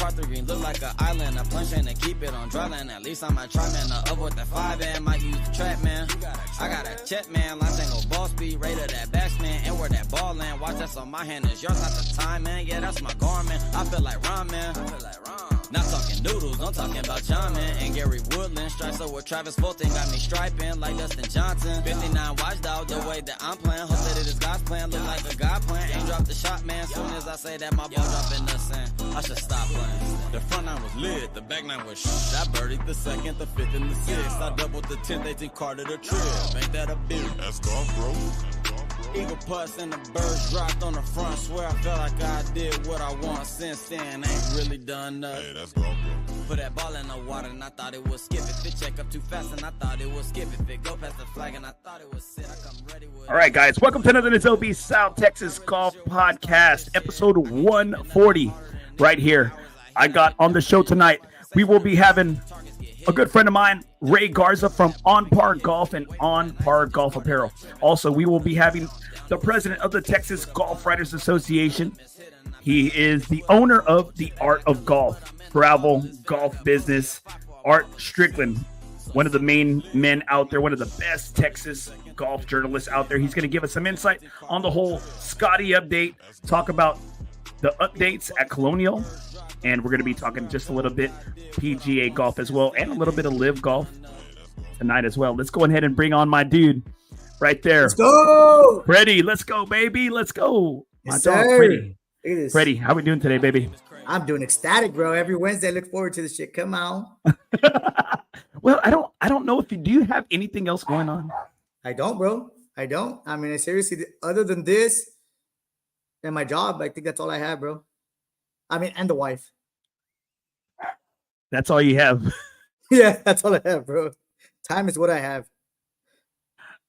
par 3 green look like an island. A punch in and keep it on dry land. At least I might try, man. Up with the 5 and might use the trap, man. I got a check, man. Line tango ball speed, rate of that backsman. And where that ball land. Watch that's on my hand. Is yours not the time, man? Yeah, that's my garment. I feel like Ron, man. Not talking noodles, I'm talking about John, man. And Gary Woodland. Stripes up with Travis Fulton. Got me striping like Dustin Johnson. 59 watchdog, the way that I'm playing. Hope that it is God's plan. Look like a God plan. Ain't drop the shot, man. Soon as I say that, my ball drop in the sand. I should stop playing. The front nine was lit, the back nine was shh. I birdied the second, the fifth, and the sixth. I doubled the 10th, 18th card of the trip. Ain't that a beer? That's golf, bro. Eagle putts and the birds dropped on the front. Swear I felt like I did what I want. Since then, ain't really done nothing. Hey, that's golf, bro. Put that ball in the water and I thought it would skip. If it check up too fast and I thought it would skip. If it go past the flag and I thought it would sit, I come ready with. All right, guys, welcome to another NSLB South Texas Golf Podcast, episode 140. Right here, I got on the show tonight. We will be having a good friend of mine, Ray Garza from On Par Golf and On Par Golf Apparel. Also, we will be having the president of the Texas Golf Writers Association. He is the owner of the Art of Golf, travel, golf business. Art Strickland, one of the main men out there, one of the best Texas golf journalists out there. He's going to give us some insight on the whole Scotty update, talk about the updates at Colonial, and we're going to be talking just a little bit PGA golf as well, and a little bit of live golf tonight as well. Let's go ahead and bring on my dude right there. Let's go. Freddie, let's go, baby. Let's go. Yes, my dog, sir. Freddie. Look at this. Freddie, how we doing today, baby? I'm doing ecstatic, bro. Every Wednesday, I look forward to this shit. Come on. Well, I don't know if you do have anything else going on. I don't, bro. I don't. I mean, seriously, other than this and my job, I think that's all I have, bro. I mean, and the wife. That's all you have. Yeah, that's all I have, bro. Time is what I have.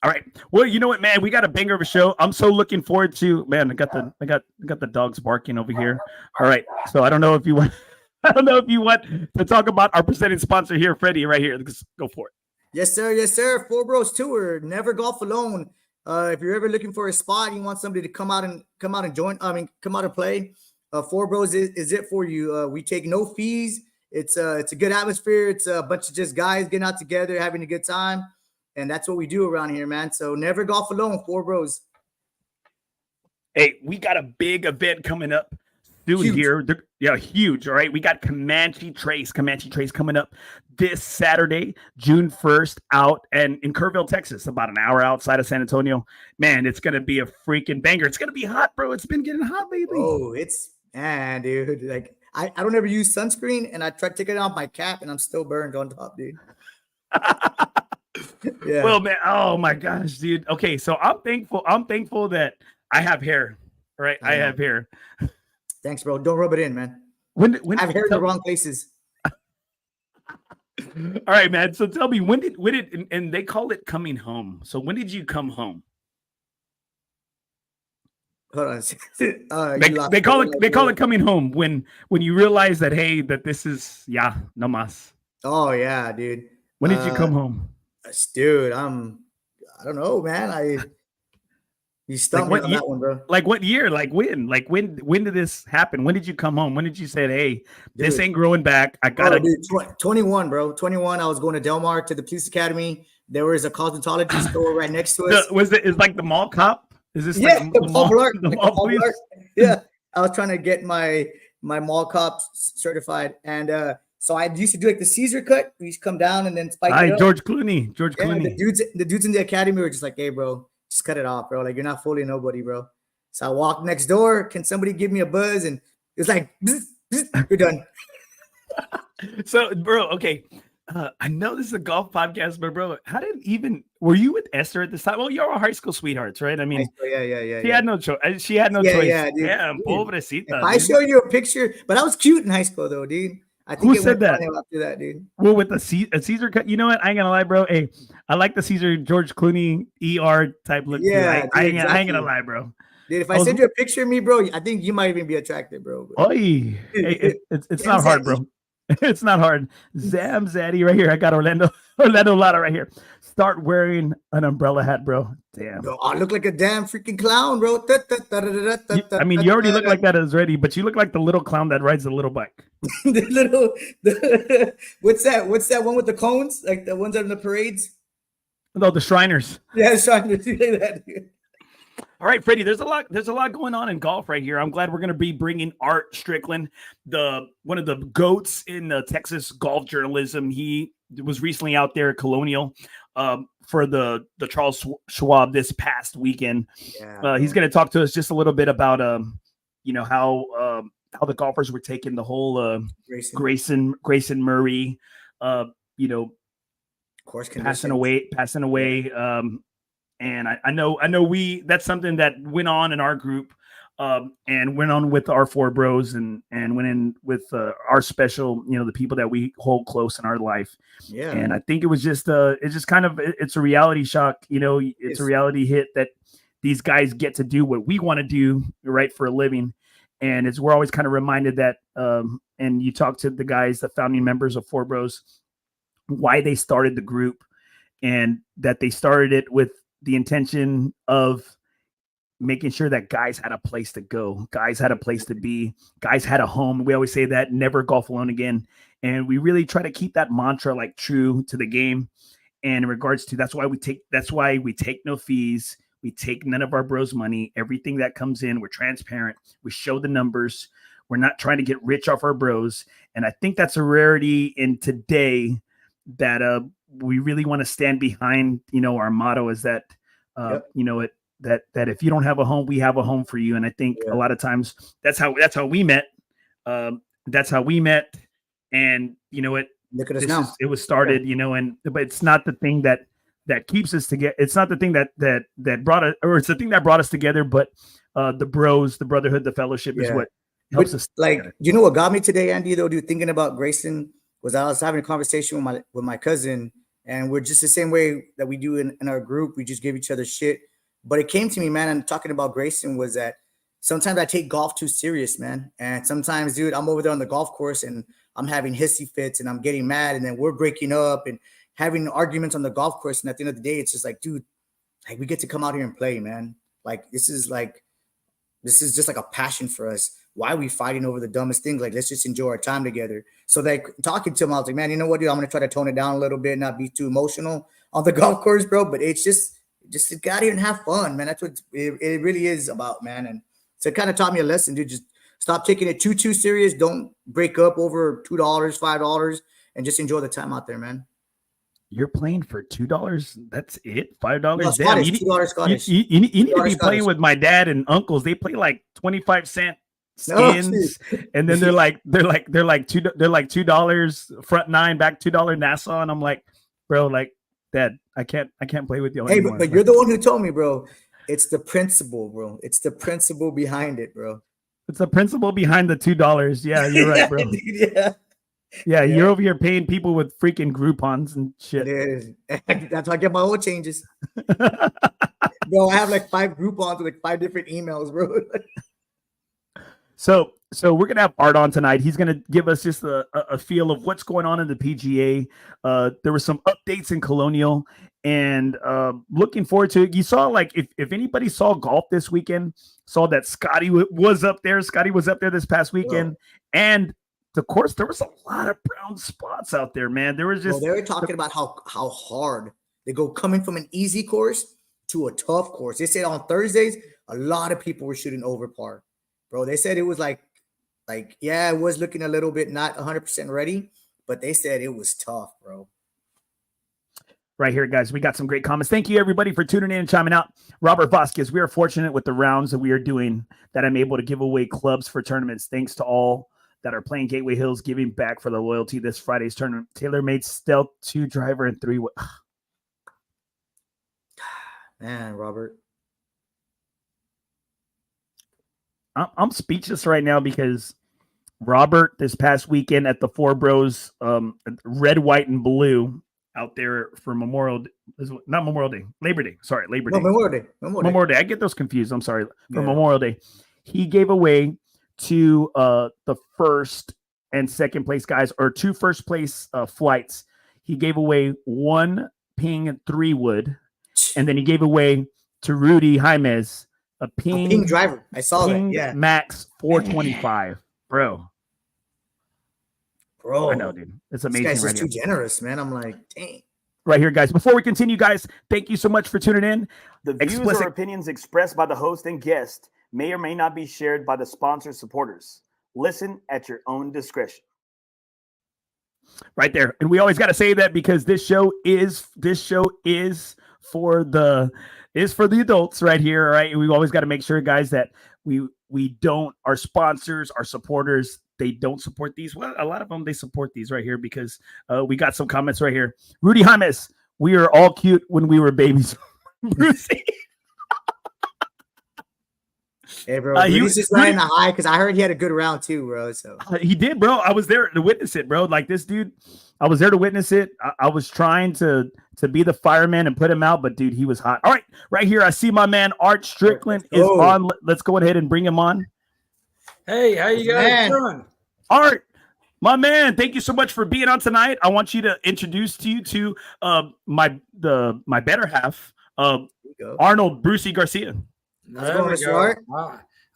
All right. Well, you know what, man? We got a banger of a show. I'm so looking forward to. Man, I got the dogs barking over here. All right. So I don't know if you want. I don't know if you want to talk about our presenting sponsor here, Freddie, right here. Let's go for it. Yes, sir. Yes, sir. FOREBROS Tour. Never golf alone. If you're ever looking for a spot, you want somebody to come out and join. I mean, come out and play. FOREBROS is it for you. We take no fees. It's a good atmosphere. It's a bunch of just guys getting out together, having a good time. And that's what we do around here, man. So never golf alone, FOREBROS. Hey, we got a big event coming up soon here. Yeah, huge. All right. We got Comanche Trace coming up this Saturday, June 1st, out and in Kerrville, Texas, about an hour outside of San Antonio. Man, it's going to be a freaking banger. It's going to be hot, bro. It's been getting hot lately. Oh, man, dude. Like, I don't ever use sunscreen, and I try to take it off my cap, and I'm still burned on top, dude. Yeah. Well, man, oh my gosh, dude. Okay, so I'm thankful that I have hair. Right, I have hair. Thanks, bro. Don't rub it in, man. When I have hair in the wrong places. All right, man. So tell me, when did and they call it coming home. So when did you come home? Hold on. They call it coming home when you realize that, hey, that this is no mas. Oh yeah, dude. When did you come home? Dude, I don't know, man. You stumped me on that one, bro. Like what year? Like when? Like when did this happen? When did you come home? When did you say, hey, this ain't growing back? I gotta 21, bro. 21. I was going to Del Mar to the police academy. There was a cosmetology store right next to us. Is like the mall cop? Is this like the mall police? Yeah. I was trying to get my mall cop certified. And so I used to do like the Caesar cut. We used to come down and then spike it up. George Clooney. The dudes in the academy were just like, hey, bro, just cut it off, bro. Like, you're not fooling nobody, bro. So I walked next door. Can somebody give me a buzz? And it's like, bzz, bzz, you're done. So, bro, okay. I know this is a golf podcast, but bro, were you with Esther at this time? Well, you're all high school sweethearts, right? I mean, yeah. She had no choice. She had no choice. Yeah, dude. Pobrecita. I show you a picture, but I was cute in high school, though, dude. I think who said that? After that, dude. Well, with a Caesar cut, you know what? I ain't gonna lie, bro. Hey, I like the Caesar George Clooney ER type look. Yeah, dude, I ain't gonna lie, bro. Dude, if I send you a picture of me, bro, I think you might even be attracted, bro. Hey, it's not hard, bro. It's not hard. Zam Zaddy right here. I got Orlando Lara right here. Start wearing an umbrella hat, bro. Damn. Bro, I look like a damn freaking clown, bro. I mean, you already look like that already, but you look like the little clown that rides the little bike. What's that one with the cones? Like the ones on the parades? No, the Shriners. Yeah, trying to say that. All right, Freddie, there's a lot going on in golf right here. I'm glad we're going to be bringing Art Strickland, one of the goats in the Texas golf journalism. He was recently out there at Colonial for the Charles Schwab this past weekend. Yeah, he's going to talk to us just a little bit about how the golfers were taking the whole Grayson Murray, course passing away. And I know that's something that went on in our group, and went on with our FOREBROS and went in with our special, the people that we hold close in our life. Yeah. And I think it was just it's a reality shock. It's a reality hit that these guys get to do what we want to do, right, for a living. And we're always kind of reminded that, and you talk to the guys, the founding members of FOREBROS, why they started the group, and that they started it with the intention of making sure that guys had a place to go, guys had a place to be, guys had a home. We always say that, never golf alone again. And we really try to keep that mantra like true to the game. And in regards to, that's why we take no fees. We take none of our bros money. Everything that comes in, we're transparent. We show the numbers. We're not trying to get rich off our bros. And I think that's a rarity in today, that we really want to stand behind. Our motto is that, that if you don't have a home, we have a home for you. And I think a lot of times that's how we met. That's how we met. And look at us now. It was started, but it's not the thing that keeps us together. It's not the thing that brought us, or it's the thing that brought us together. But the bros, the brotherhood, the fellowship is what helps us. Like, what got me today, Andy, though, dude, thinking about Grayson, was I was having a conversation with my cousin, and we're just the same way that we do in our group. We just give each other shit. But it came to me, man, and talking about Grayson, was that sometimes I take golf too serious, man. And sometimes, dude, I'm over there on the golf course and I'm having hissy fits and I'm getting mad, and then we're breaking up and having arguments on the golf course. And at the end of the day, it's just like, dude, like, we get to come out here and play, man. Like, this is just like a passion for us. Why are we fighting over the dumbest things? Like, let's just enjoy our time together. So, like, talking to him, I was like, man, you know what, dude? I'm going to try to tone it down a little bit, not be too emotional on the golf course, bro. But it's just get out here and have fun, man. That's what it really is about, man. And so it kind of taught me a lesson, dude. Just stop taking it too serious. Don't break up over $2, $5, and just enjoy the time out there, man. You're playing for $2. That's it. $5. No, Scottish, $2 Scottish. You need to be playing with my dad and uncles. They play like 25-cent skins, and then they're like $2 front nine, back $2 Nassau, and I'm like, bro, like, Dad, I can't play with you. Hey, anymore. But you're the one who told me, bro. It's the principle, bro. It's the principle behind it, bro. It's the principle behind the $2. Yeah, you're right, bro. Yeah, you're over here paying people with freaking Groupons and shit. It is. That's how I get my own changes. Bro, I have like 5 Groupons with like 5 different emails, bro. So we're gonna have Art on tonight. He's gonna give us just a feel of what's going on in the PGA. There were some updates in Colonial, and looking forward to it. You saw, like, if anybody saw golf this weekend, saw that Scotty was up there. Scotty was up there this past weekend, and of course there was a lot of brown spots out there, man. There was just they were talking about how hard they go coming from an easy course to a tough course. They said on Thursdays a lot of people were shooting over par. Bro, they said it was like, yeah, it was looking a little bit not 100% ready, but they said it was tough, bro. Right here, guys, we got some great comments. Thank you, everybody, for tuning in and chiming out. Robert Vasquez, we are fortunate with the rounds that we are doing that I'm able to give away clubs for tournaments. Thanks to all that are playing Gateway Hills, giving back for the loyalty this Friday's tournament. TaylorMade Stealth 2 driver and 3. Man, Robert. I'm speechless right now because Robert this past weekend at the FOREBROS, red, white, and blue out there for Labor Day. Sorry, Labor Day. Memorial Day. I get those confused. I'm sorry. For Memorial Day, he gave away to the first and second place guys, or 2 first place flights. He gave away 1 ping 3 wood, and then he gave away to Rudy Jaimez a ping driver. I saw that. Yeah, max 425, bro. bro. I know, dude. It's This amazing. guy's just Right too here. generous, man. I'm like, dang. Right here, guys. Before we continue, guys, thank you so much for tuning in. The views or opinions expressed by the host and guest may or may not be shared by the sponsor supporters. Listen at your own discretion. Right there. And we always got to say that because this show is for the adults right here. Right. We always got to make sure, guys, that we don't, our sponsors, our supporters, they don't support these. Well, a lot of them, they support these right here because we got some comments right here. Rudy James, we are all cute when we were babies. Brucey. Hey, bro, Rudy's just riding a high because I heard he had a good round too, bro. So he did, bro. I was there to witness it, bro. Like this dude, I was there to witness it. I was trying to be the fireman and put him out, but dude, he was hot. All right, right here, I see my man Art Strickland is on. Let's go ahead and bring him on. Hey, how you guys doing? Art, my man, thank you so much for being on tonight. I want you to introduce you to my better half, Arnold Brucey Garcia. There we go.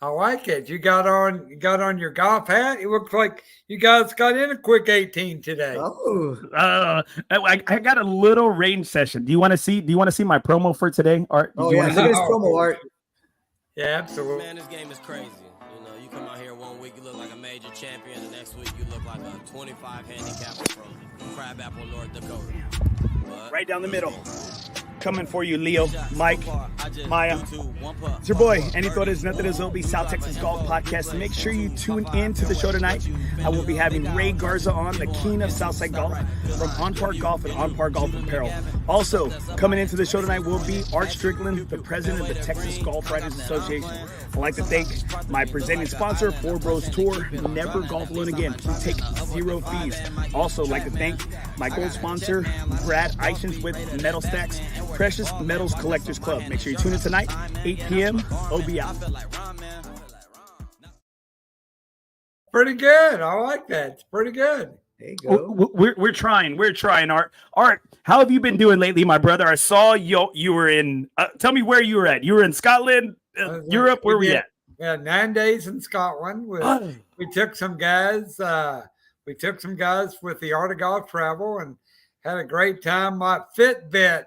I like it. You got on your golf hat. It looks like you guys got in a quick 18 today. Oh, I got a little range session. Do you want to see my promo for today, Art? Oh yeah, look at his promo, Art. Yeah, absolutely. Man, this game is crazy. You know, you come out here 1 week, you look like a major champion. The next week, you look like a 25 handicapper from Crabapple, North Dakota. But right down the middle. Coming for you, Leo, Mike, Maya. It's your boy, and he thought it's nothing as Obi, South Texas Golf Podcast. Make sure you tune in to the show tonight. I will be having Ray Garza on, the king of Southside Golf, from On Par Golf and On Par Golf Apparel. Also, coming into the show tonight will be Art Strickland, the president of the Texas Golf Writers Association. I'd like to thank my presenting sponsor, FOREBROS Tour. Never golf alone again. Please take 0 fees. Also, like to thank my gold sponsor, Brad Eichens with Metal Stacks, Precious Metals Collectors Club. Make sure you tune in tonight, 8 p.m. OB out. Pretty good. I like that. It's pretty good. There you go. We're trying. We're trying, Art. Art, how have you been doing lately, my brother? I saw you were in. Tell me where you were at. You were in Scotland, Europe. Where were we at? Yeah, 9 days in Scotland. We took some guys. We took some guys with the Art of Golf Travel and had a great time. My Fitbit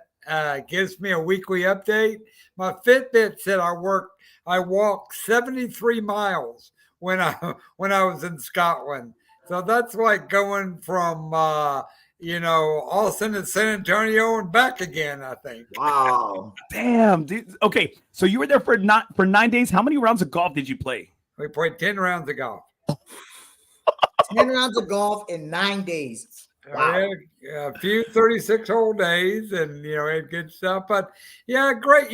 gives me a weekly update. My Fitbit said I walked 73 miles when I was in Scotland. So that's like going from Austin to San Antonio and back again, I think. Wow. Damn, dude. Okay, so you were there for 9 days. How many rounds of golf did you play? We played 10 rounds of golf. 10 rounds of golf in 9 days. Wow. A few 36-hole days and, had good stuff. But, yeah, great.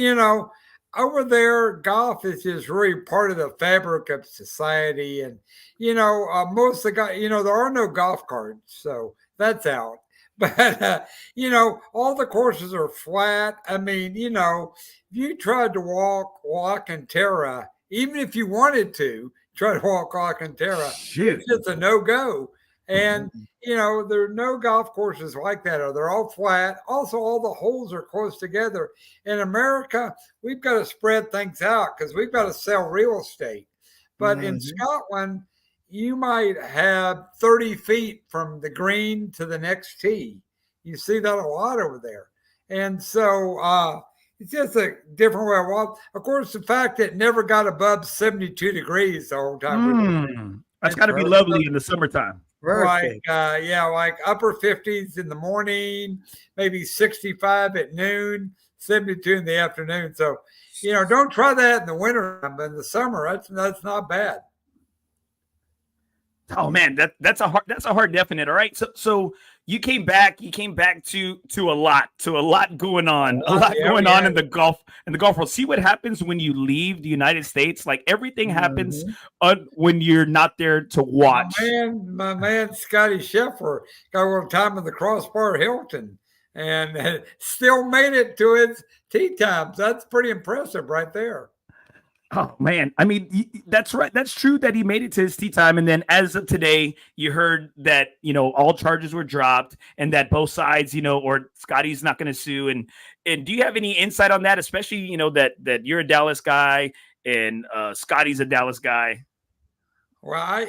Over there, golf is just really part of the fabric of society. And, most of the guys, there are no golf carts, so that's out. But, all the courses are flat. I mean, if you tried to walk Alcantara, even if you wanted to try to walk Alcantara, it's just a no-go. And, there are no golf courses like that. They're all flat. Also, all the holes are close together. In America, we've got to spread things out because we've got to sell real estate. But in Scotland, you might have 30 feet from the green to the next tee. You see that a lot over there. And so it's just a different way of walking. Of course, the fact that it never got above 72 degrees the whole time. That's got to be lovely in the summertime. Perfect. Like upper 50s in the morning, maybe 65 at noon, 72 in the afternoon. So, don't try that in the winter, but in the summer, that's not bad. Oh man, that's a hard definite. All right. So you came back to a lot going on. On in the golf world. See what happens when you leave the United States? Like everything happens when you're not there to watch. My man Scotty Scheffler got a little time in the Crossbar Hilton and still made it to his tee times. That's pretty impressive right there. Oh man, I mean that's right. That's true that he made it to his tee time, and then as of today, you heard that all charges were dropped, and that both sides, or Scotty's not going to sue. And do you have any insight on that? Especially that you're a Dallas guy and Scotty's a Dallas guy. Well,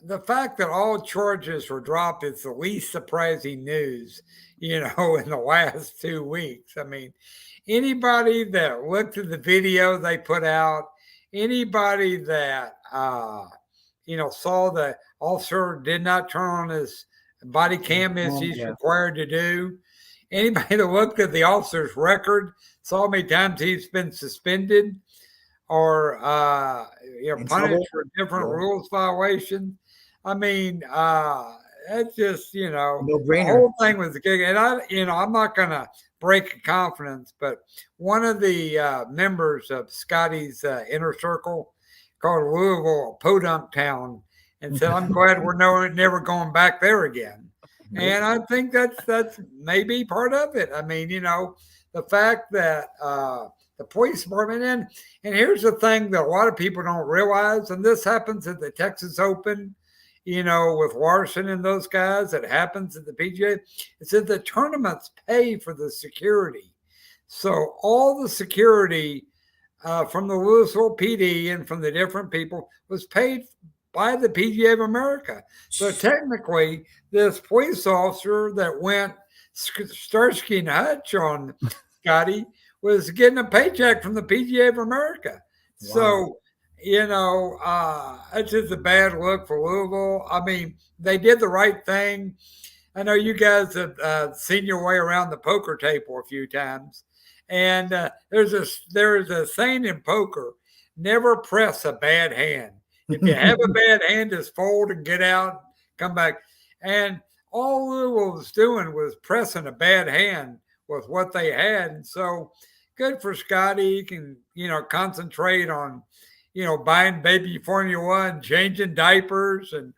the fact that all charges were dropped is the least surprising news, in the last 2 weeks. I mean, anybody that looked at the video they put out, anybody that, saw the officer did not turn on his body cam as he's required to do, anybody that looked at the officer's record, saw how many times he's been suspended or punished for different rules violations. I mean, that's just, no the brainer. whole thing was a gig. And I'm not going to break a confidence, but one of the members of Scotty's inner circle called Louisville a podunk town and said, I'm glad we're never going back there again. And I think that's maybe part of it. I mean, the fact that the police department, and here's the thing that a lot of people don't realize, and this happens at the Texas Open, with Larson and those guys, it happens at the PGA, it's that the tournaments pay for the security. So all the security from the Louisville PD and from the different people was paid by the PGA of America. So technically, this police officer that went Starsky and Hutch on Scotty was getting a paycheck from the PGA of America. Wow. So, it's just a bad look for Louisville. I mean, they did the right thing. I know you guys have seen your way around the poker table a few times. And there's a saying in poker, never press a bad hand. If you have a bad hand, just fold and get out, come back. And all Louisville was doing was pressing a bad hand with what they had. And so good for Scotty. He can, concentrate on, buying baby formula and changing diapers and,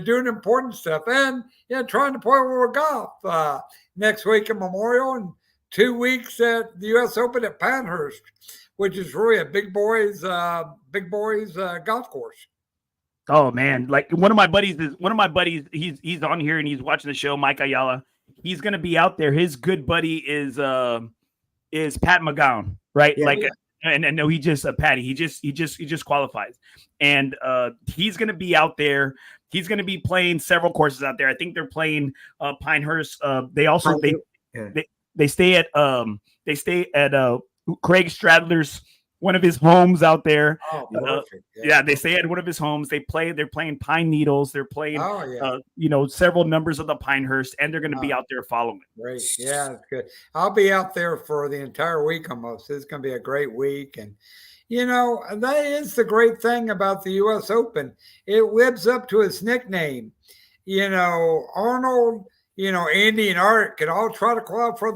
doing important stuff. And, trying to play a little golf next week at Memorial and 2 weeks at the U.S. Open at Pinehurst, which is really a big boys golf course. Oh man, like one of my buddies, he's on here and he's watching the show, Mike Ayala. He's going to be out there. His good buddy is Pat McGowan, right? Yeah, and no, he just Patty. He just qualifies, and he's going to be out there. He's going to be playing several courses out there. I think they're playing Pinehurst. They also they stay at Craig Stradler's, one of his homes out there. Oh, perfect. They stay at one of his homes. They're playing Pine Needles. They're playing, several numbers of the Pinehurst, and they're going to be out there following. Great. Yeah, that's good. I'll be out there for the entire week almost. It's going to be a great week. And, that is the great thing about the U.S. Open. It lives up to its nickname. Arnold, Andy and Art could all try to qualify for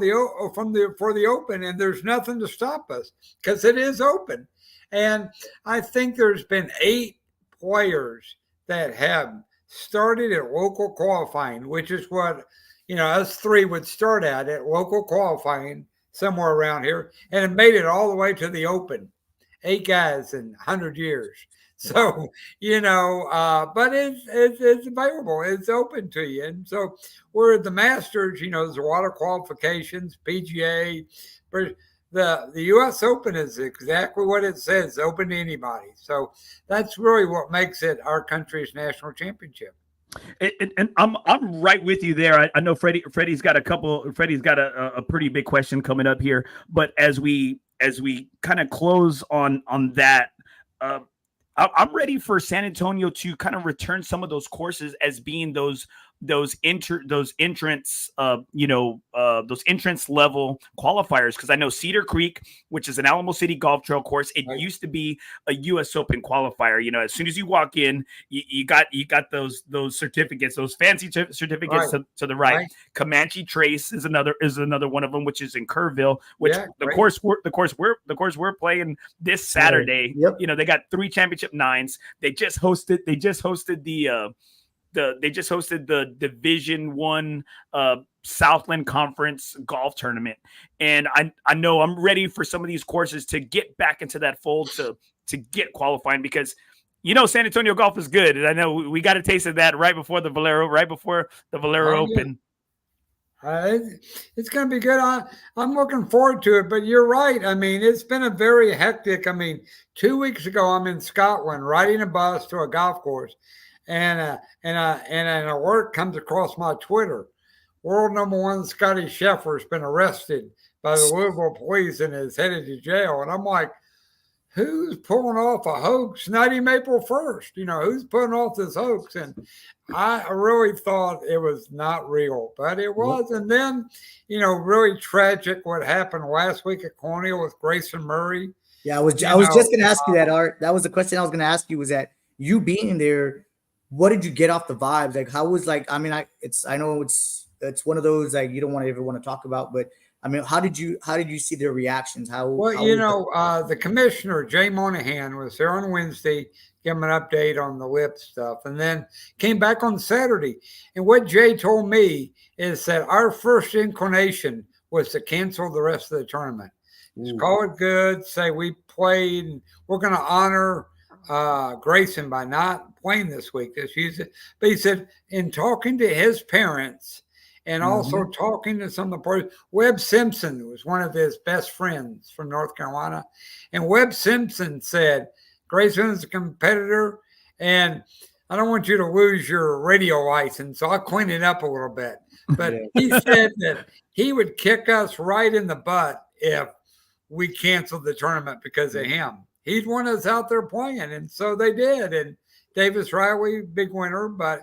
the Open, and there's nothing to stop us because it is open. And I think there's been 8 players that have started at local qualifying, which is what us 3 would start at local qualifying somewhere around here, and it made it all the way to the Open. 8 guys in 100 years. So, but it's available. It's open to you. And so we're at the Masters, there's a lot of qualifications, PGA, but the U.S. Open is exactly what it says, open to anybody. So that's really what makes it our country's national championship. And I'm right with you there. I know Freddie's got a pretty big question coming up here, but as we kind of close on that, I'm ready for San Antonio to kind of return some of those courses as being those entrance level qualifiers, because I know Cedar Creek, which is an Alamo City Golf Trail course, it used to be a U.S. Open qualifier. As soon as you walk in, you got those certificates, those fancy certificates to the right. Comanche Trace is another one of them, which is in Kerrville, which the course we're playing this Saturday. Yep. They got 3 championship 9s. They just hosted the Division I Southland Conference golf tournament. And I know I'm ready for some of these courses to get back into that fold to get qualifying, because San Antonio golf is good. And I know we got a taste of that right before the Valero Open. It's going to be good. I'm looking forward to it, but you're right. I mean, it's been a very hectic. 2 weeks ago, I'm in Scotland riding a bus to a golf course. and an alert comes across my Twitter. World #1 Scotty Scheffler's been arrested by the Louisville police and is headed to jail. And I'm like, who's pulling off a hoax? Not even April 1st. Who's pulling off this hoax? And I really thought it was not real, but it was. And then, really tragic what happened last week at Colonial with Grayson Murray. Yeah, I was just going to ask you that, Art. That was the question I was going to ask you, was that you being there, what did you get off the vibes? Like, how was, like, I mean, I know it's one of those, like, you don't ever want to talk about, but I mean, how did you see their reactions? The commissioner, Jay Monahan, was there on Wednesday, give him an update on the lip stuff, and then came back on Saturday. And what Jay told me is that our first inclination was to cancel the rest of the tournament. Just call it good, say we played, and we're going to honor Grayson by not playing this week. But he said, in talking to his parents, and also talking to some of the players, Webb Simpson was one of his best friends from North Carolina. And Webb Simpson said, Grayson is a competitor, and I don't want you to lose your radio license, so I'll clean it up a little bit. But he said that he would kick us right in the butt if we canceled the tournament because of him. He'd want us out there playing, and so they did. And Davis Riley, big winner, but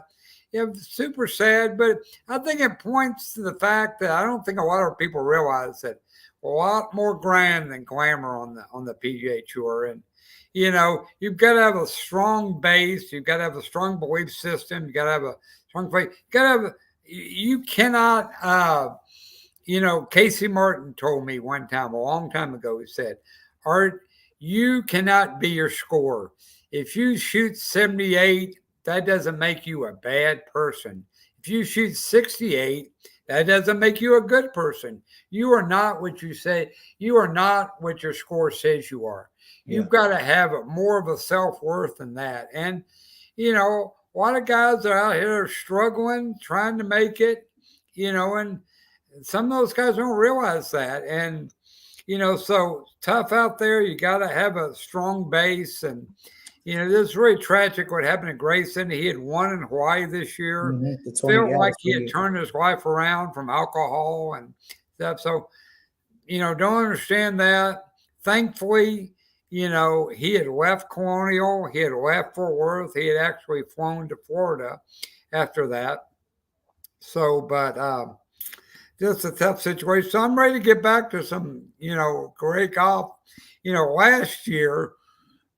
super sad, but I think it points to the fact that I don't think a lot of people realize that a lot more grand than glamour on the PGA Tour. And you've got to have a strong base, you've got to have a strong belief system, you got to have a strong faith. You cannot. Casey Martin told me one time, a long time ago, he said, Art, you cannot be your score. If you shoot 78. That doesn't make you a bad person. If you shoot 68, that doesn't make you a good person. You are not what you say. You are not what your score says you are. You've got to have more of a self-worth than that. And, a lot of guys are out here struggling, trying to make it, and some of those guys don't realize that. And, so tough out there. You got to have a strong base. And, this is really tragic what happened to Grayson. He had won in Hawaii this year. Felt like he had turned his life around from alcohol and stuff. So, don't understand that. Thankfully, he had left Colonial. He had left Fort Worth. He had actually flown to Florida after that. So, but just a tough situation. So I'm ready to get back to some, great golf. Last year,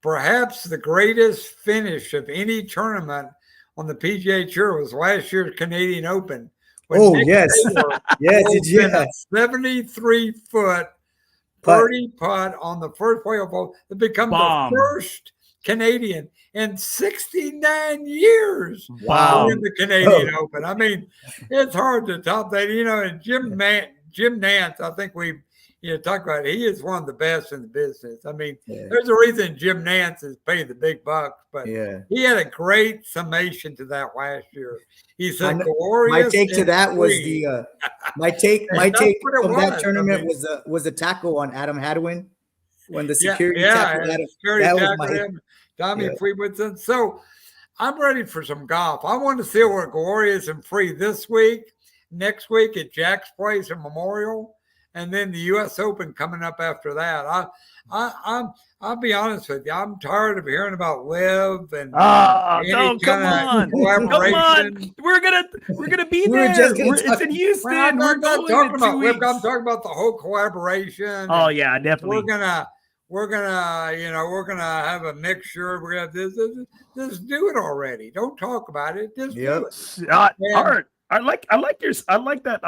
perhaps the greatest finish of any tournament on the PGA Tour was last year's Canadian Open. Yes. Yes. 73-foot birdie putt on the first playoff hole to become the first Canadian in 69 years in the Canadian Open. I mean, it's hard to top that. And Jim Nance, I think we talk about it. He is one of the best in the business. I mean, there's a reason Jim Nance is paid the big bucks, but he had a great summation to that last year. He said, "Glorious." My take to that was my take from that tournament was the tackle on Adam Hadwin when the security tackled Adam. That was him. Tommy Freewoodson. So I'm ready for some golf. I want to see what Glorious and Free this week, next week at Jack's Place and Memorial. And then the U.S. Open coming up after that. I'll be honest with you. I'm tired of hearing about Liv and come on. We're gonna be there. It's in Houston. I'm not talking about Liv. I'm talking about the whole collaboration. Oh yeah, definitely. We're gonna have a mixture. We're gonna just do it already. Don't talk about it. Just do it. Art. I like that.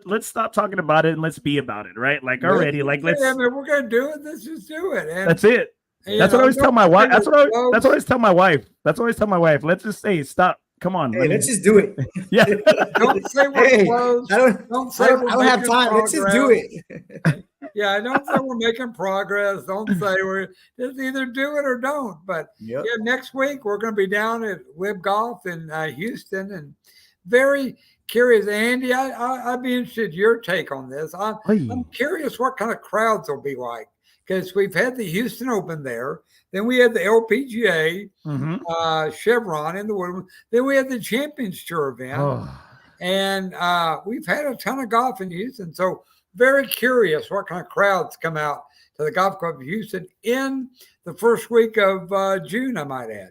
Let's stop talking about it and let's be about it, right? Like already, like let's. I mean, we're gonna do it. Let's just do it. And, that's it. That's what I always tell my wife. That's what I always tell my wife. Let's just say stop. Come on. Hey, let's just do it. Yeah. Don't say we're close. I don't have time. Progress. Let's just do it. Yeah, don't say we're making progress. Don't say we're just either do it or don't. But next week we're going to be down at Live Golf in Houston, and very curious, Andy. I'd be interested in your take on this. I'm curious what kind of crowds will be like. because we've had the Houston Open there. Then we had the LPGA, Chevron in the Woodland. Then we had the Champions Tour event. Oh. And we've had a ton of golf in Houston. So very curious what kind of crowds come out to the Golf Club of Houston in the first week of June, I might add.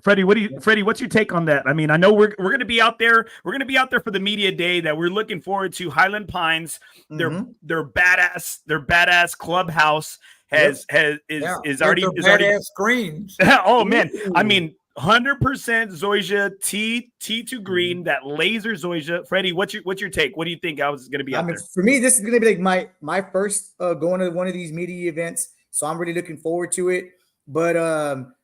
Freddie, what's your take on that? I mean, I know we're going to be out there. We're going to be out there for the media day that we're looking forward to. Highland Pines, their badass clubhouse is already badass screens. Oh man, I mean 100% Zoysia T2 green, that laser Zoysia. Freddie, what's your take? What do you think I was going to be out there? For me, this is going to be like my first going to one of these media events, so I'm really looking forward to it. But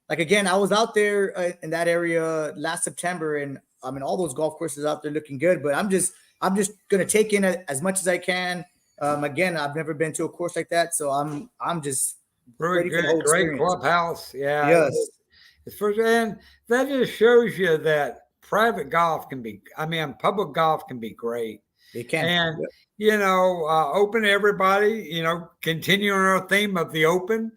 like again, I was out there in that area last September, and I mean all those golf courses out there looking good. But I'm just going to take in as much as I can. Again, I've never been to a course like that, so I'm just really good. Great clubhouse, yeah. Yes. And that just shows you that private golf can be, public golf can be great. It can. And, open to everybody, continuing our theme of the open.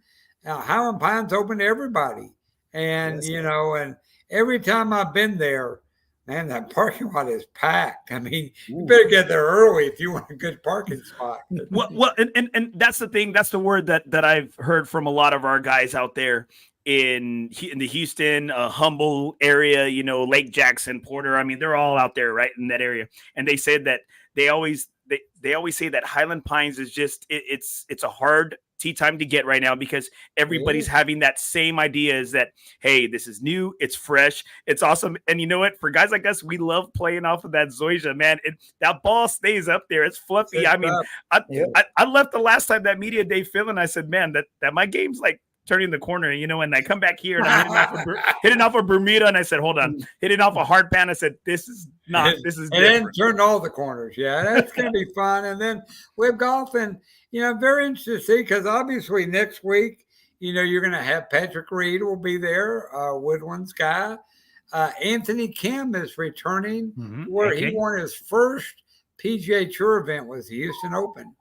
Highland Pines open to everybody. And, and every time I've been there, man, that parking lot is packed. I mean, you better get there early if you want a good parking spot. Well, and that's the thing. That's the word that I've heard from a lot of our guys out there in the Houston, Humble area, Lake Jackson, Porter. I mean, they're all out there, right, in that area. And they said that they always say that Highland Pines is just it's a hard tee time to get right now because everybody's having that same idea is that, hey, this is new, it's fresh, it's awesome. And you know what? For guys like us, we love playing off of that Zoysia, man. that ball stays up there. It's fluffy. I mean, I left the last time that media day feeling, I said, man, that my game's like turning the corner, and I come back here and I'm hitting off a Bermuda, and I said, hold on, hitting off a hard pan. I said, this is and different. Then turned all the corners. Yeah, that's going to be fun. And then we have golf, and very interested to see because obviously next week, you're going to have Patrick Reed will be there, Woodlands guy. Anthony Kim is returning where he won his first PGA Tour event was the Houston Open,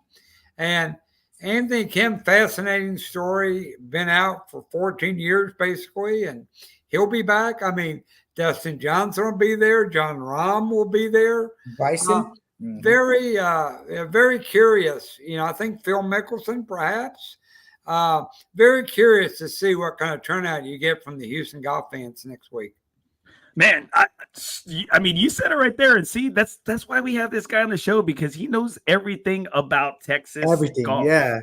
and Anthony Kim, fascinating story, been out for 14 years basically, and he'll be back. I mean, Dustin Johnson will be there. John Rahm will be there. Bryson. Very curious. I think Phil Mickelson perhaps. Very curious to see what kind of turnout you get from the Houston golf fans next week. Man, I mean, you said it right there, and see, that's why we have this guy on the show because he knows everything about Texas. Everything, golf. Yeah.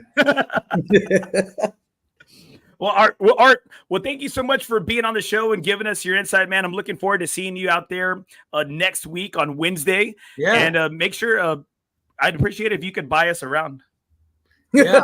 Well, Art, thank you so much for being on the show and giving us your insight, man. I'm looking forward to seeing you out there next week on Wednesday. Yeah, and make sure I'd appreciate it if you could buy us around. Yeah,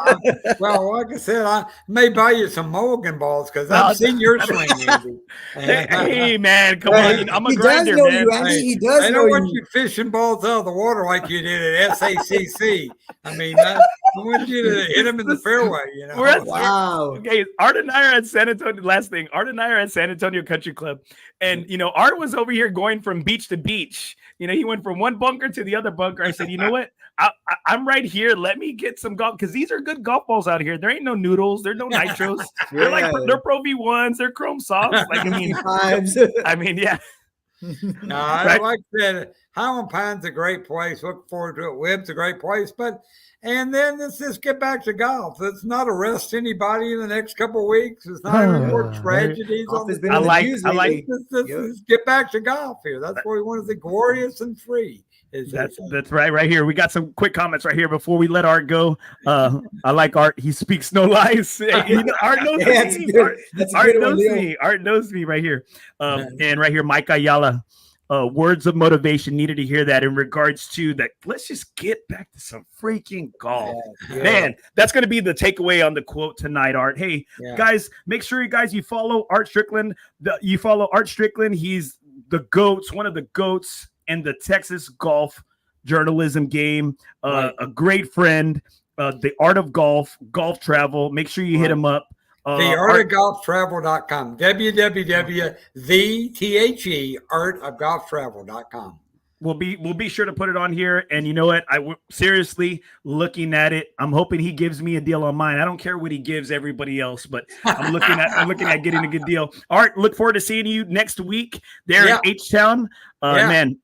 well, like I said, I may buy you some mulligan balls because I've seen your swing, Andy. Hey, man, come on! I'm a grinder, man. He does. I don't want you fishing balls out of the water like you did at SACC. I mean, I want you to hit them in the fairway. Wow. Okay, Art and I are at San Antonio. Last thing, Art and I are at San Antonio Country Club, and Art was over here going from beach to beach. He went from one bunker to the other bunker. I said, you know what? I'm right here. Let me get some golf because these are good golf balls out here. There ain't no noodles. There's no nitros. They're Pro V1s. They're chrome softs. I mean, yeah. No, right? Like I said, Highland Pine's a great place. Look forward to it. Webb's a great place. And then let's just get back to golf. Let's not arrest anybody in the next couple of weeks. It's not any more tragedies. Let's get back to golf here. That's what we want to see, glorious and free. That's right here. We got some quick comments right here before we let Art go. I like Art. He speaks no lies. Art knows me. Art knows me right here. And right here, Mike Ayala. Words of motivation. Needed to hear that in regards to that. Let's just get back to some freaking golf. Man, that's going to be the takeaway on the quote tonight, Art. Hey, guys, make sure you follow Art Strickland. You follow Art Strickland. He's the GOATs, one of the GOATs in the Texas golf journalism game, a great friend, the art of golf travel. Make sure you hit him up. theartofgolftravel.com, www.artofgolftravel.com. We'll be sure to put it on here. And you know what? Seriously looking at it. I'm hoping he gives me a deal on mine. I don't care what he gives everybody else, but I'm looking at getting a good deal. Art, look forward to seeing you next week there in H-Town. Man,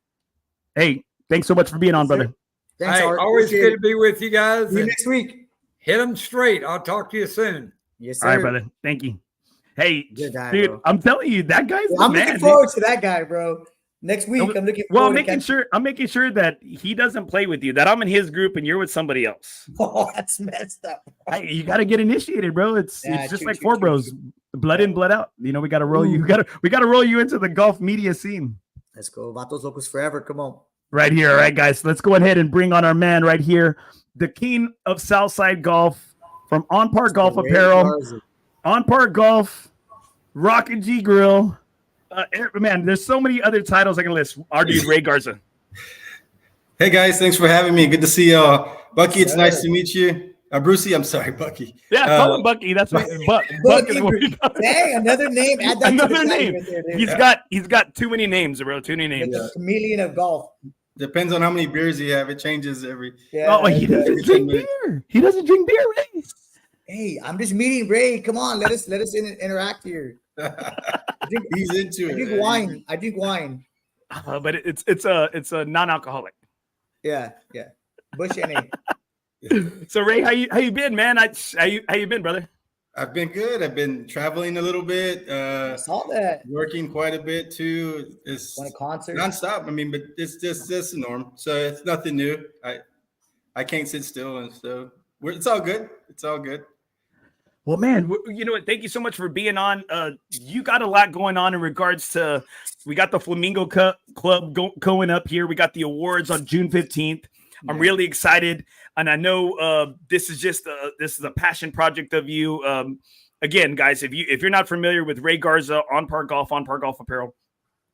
hey, thanks so much for being on, brother. Thanks, Art. Always good to be with you guys. See you next week. Hit them straight. I'll talk to you soon. Yes, sir. All right, brother. Thank you. Hey, Good guy, dude, bro. I'm telling you, that guy's I'm looking forward to that guy, bro. Next week, I'm looking forward. Well, I'm making sure that he doesn't play with you, that I'm in his group and you're with somebody else. Oh, that's messed up. You got to get initiated, bro. It's just like FOREBROS, blood in, blood out. You know, we got to roll you. We got to roll you into the golf media scene. Let's go. Vatos Locos forever. Come on. Right here. All right, guys. Let's go ahead and bring on our man right here, the king of Southside Golf from On Par Golf Apparel, Garza. On Par Golf, Rock and G Grill. Man, there's so many other titles I can list. Our dude, Ray Garza. Hey, guys. Thanks for having me. Good to see y'all. Bucky, it's nice to meet you. Brucey, I'm sorry, Bucky. Yeah, call him Bucky. That's what Buck is what we call him. Dang, another name. Add that Another to the name. right there, He's got too many names, bro. Too many names. The chameleon of golf. Depends on how many beers you have. It changes every. Yeah. Oh, he doesn't drink beer. He doesn't drink beer, Ray. Hey, I'm just meeting Ray. Come on, let us interact here. He's into it. I drink wine. I drink wine. But it's a non-alcoholic. Yeah. Bush NA. So Ray, how you been, man? How you been, brother? I've been good. I've been traveling a little bit. I saw that. Working quite a bit too. It's Went to concert. nonstop. I mean, but it's just the norm. So it's nothing new. I can't sit still, and so it's all good. It's all good. Well, man, you know what? Thank you so much for being on. You got a lot going on in regards to. We got the Flamingo Club going up here. We got the awards on June 15th. I'm really excited, and I know this is a passion project of you. Again, guys, if you're not familiar with Ray Garza, On Par Golf Apparel,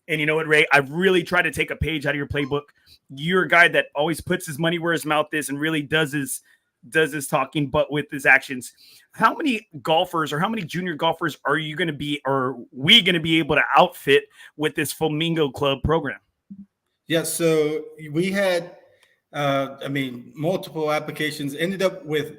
and you know what, Ray, I've really tried to take a page out of your playbook. You're a guy that always puts his money where his mouth is, and really does his talking, but with his actions. How many golfers or how many junior golfers are we going to be able to outfit with this Flamingo Club program? Yeah, so we had, multiple applications. Ended up with,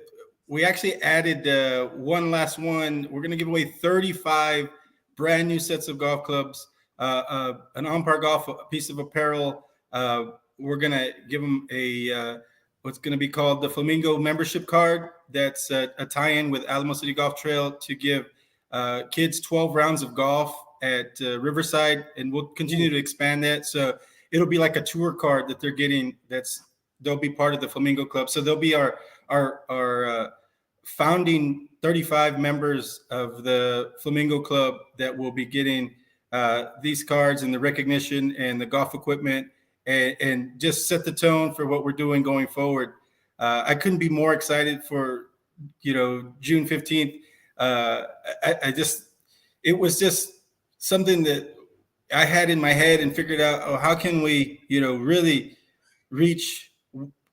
we actually added one last one. We're going to give away 35 brand new sets of golf clubs, an On Par Golf piece of apparel. We're going to give them what's going to be called the Flamingo membership card. That's a tie-in with Alamo City Golf Trail to give kids 12 rounds of golf at Riverside, and we'll continue to expand that. So it'll be like a tour card that they're getting. They'll be part of the Flamingo Club. So they'll be our founding 35 members of the Flamingo Club that will be getting these cards and the recognition and the golf equipment, and just set the tone for what we're doing going forward. I couldn't be more excited for, June 15th. It was just something that I had in my head and figured out, how can we, really reach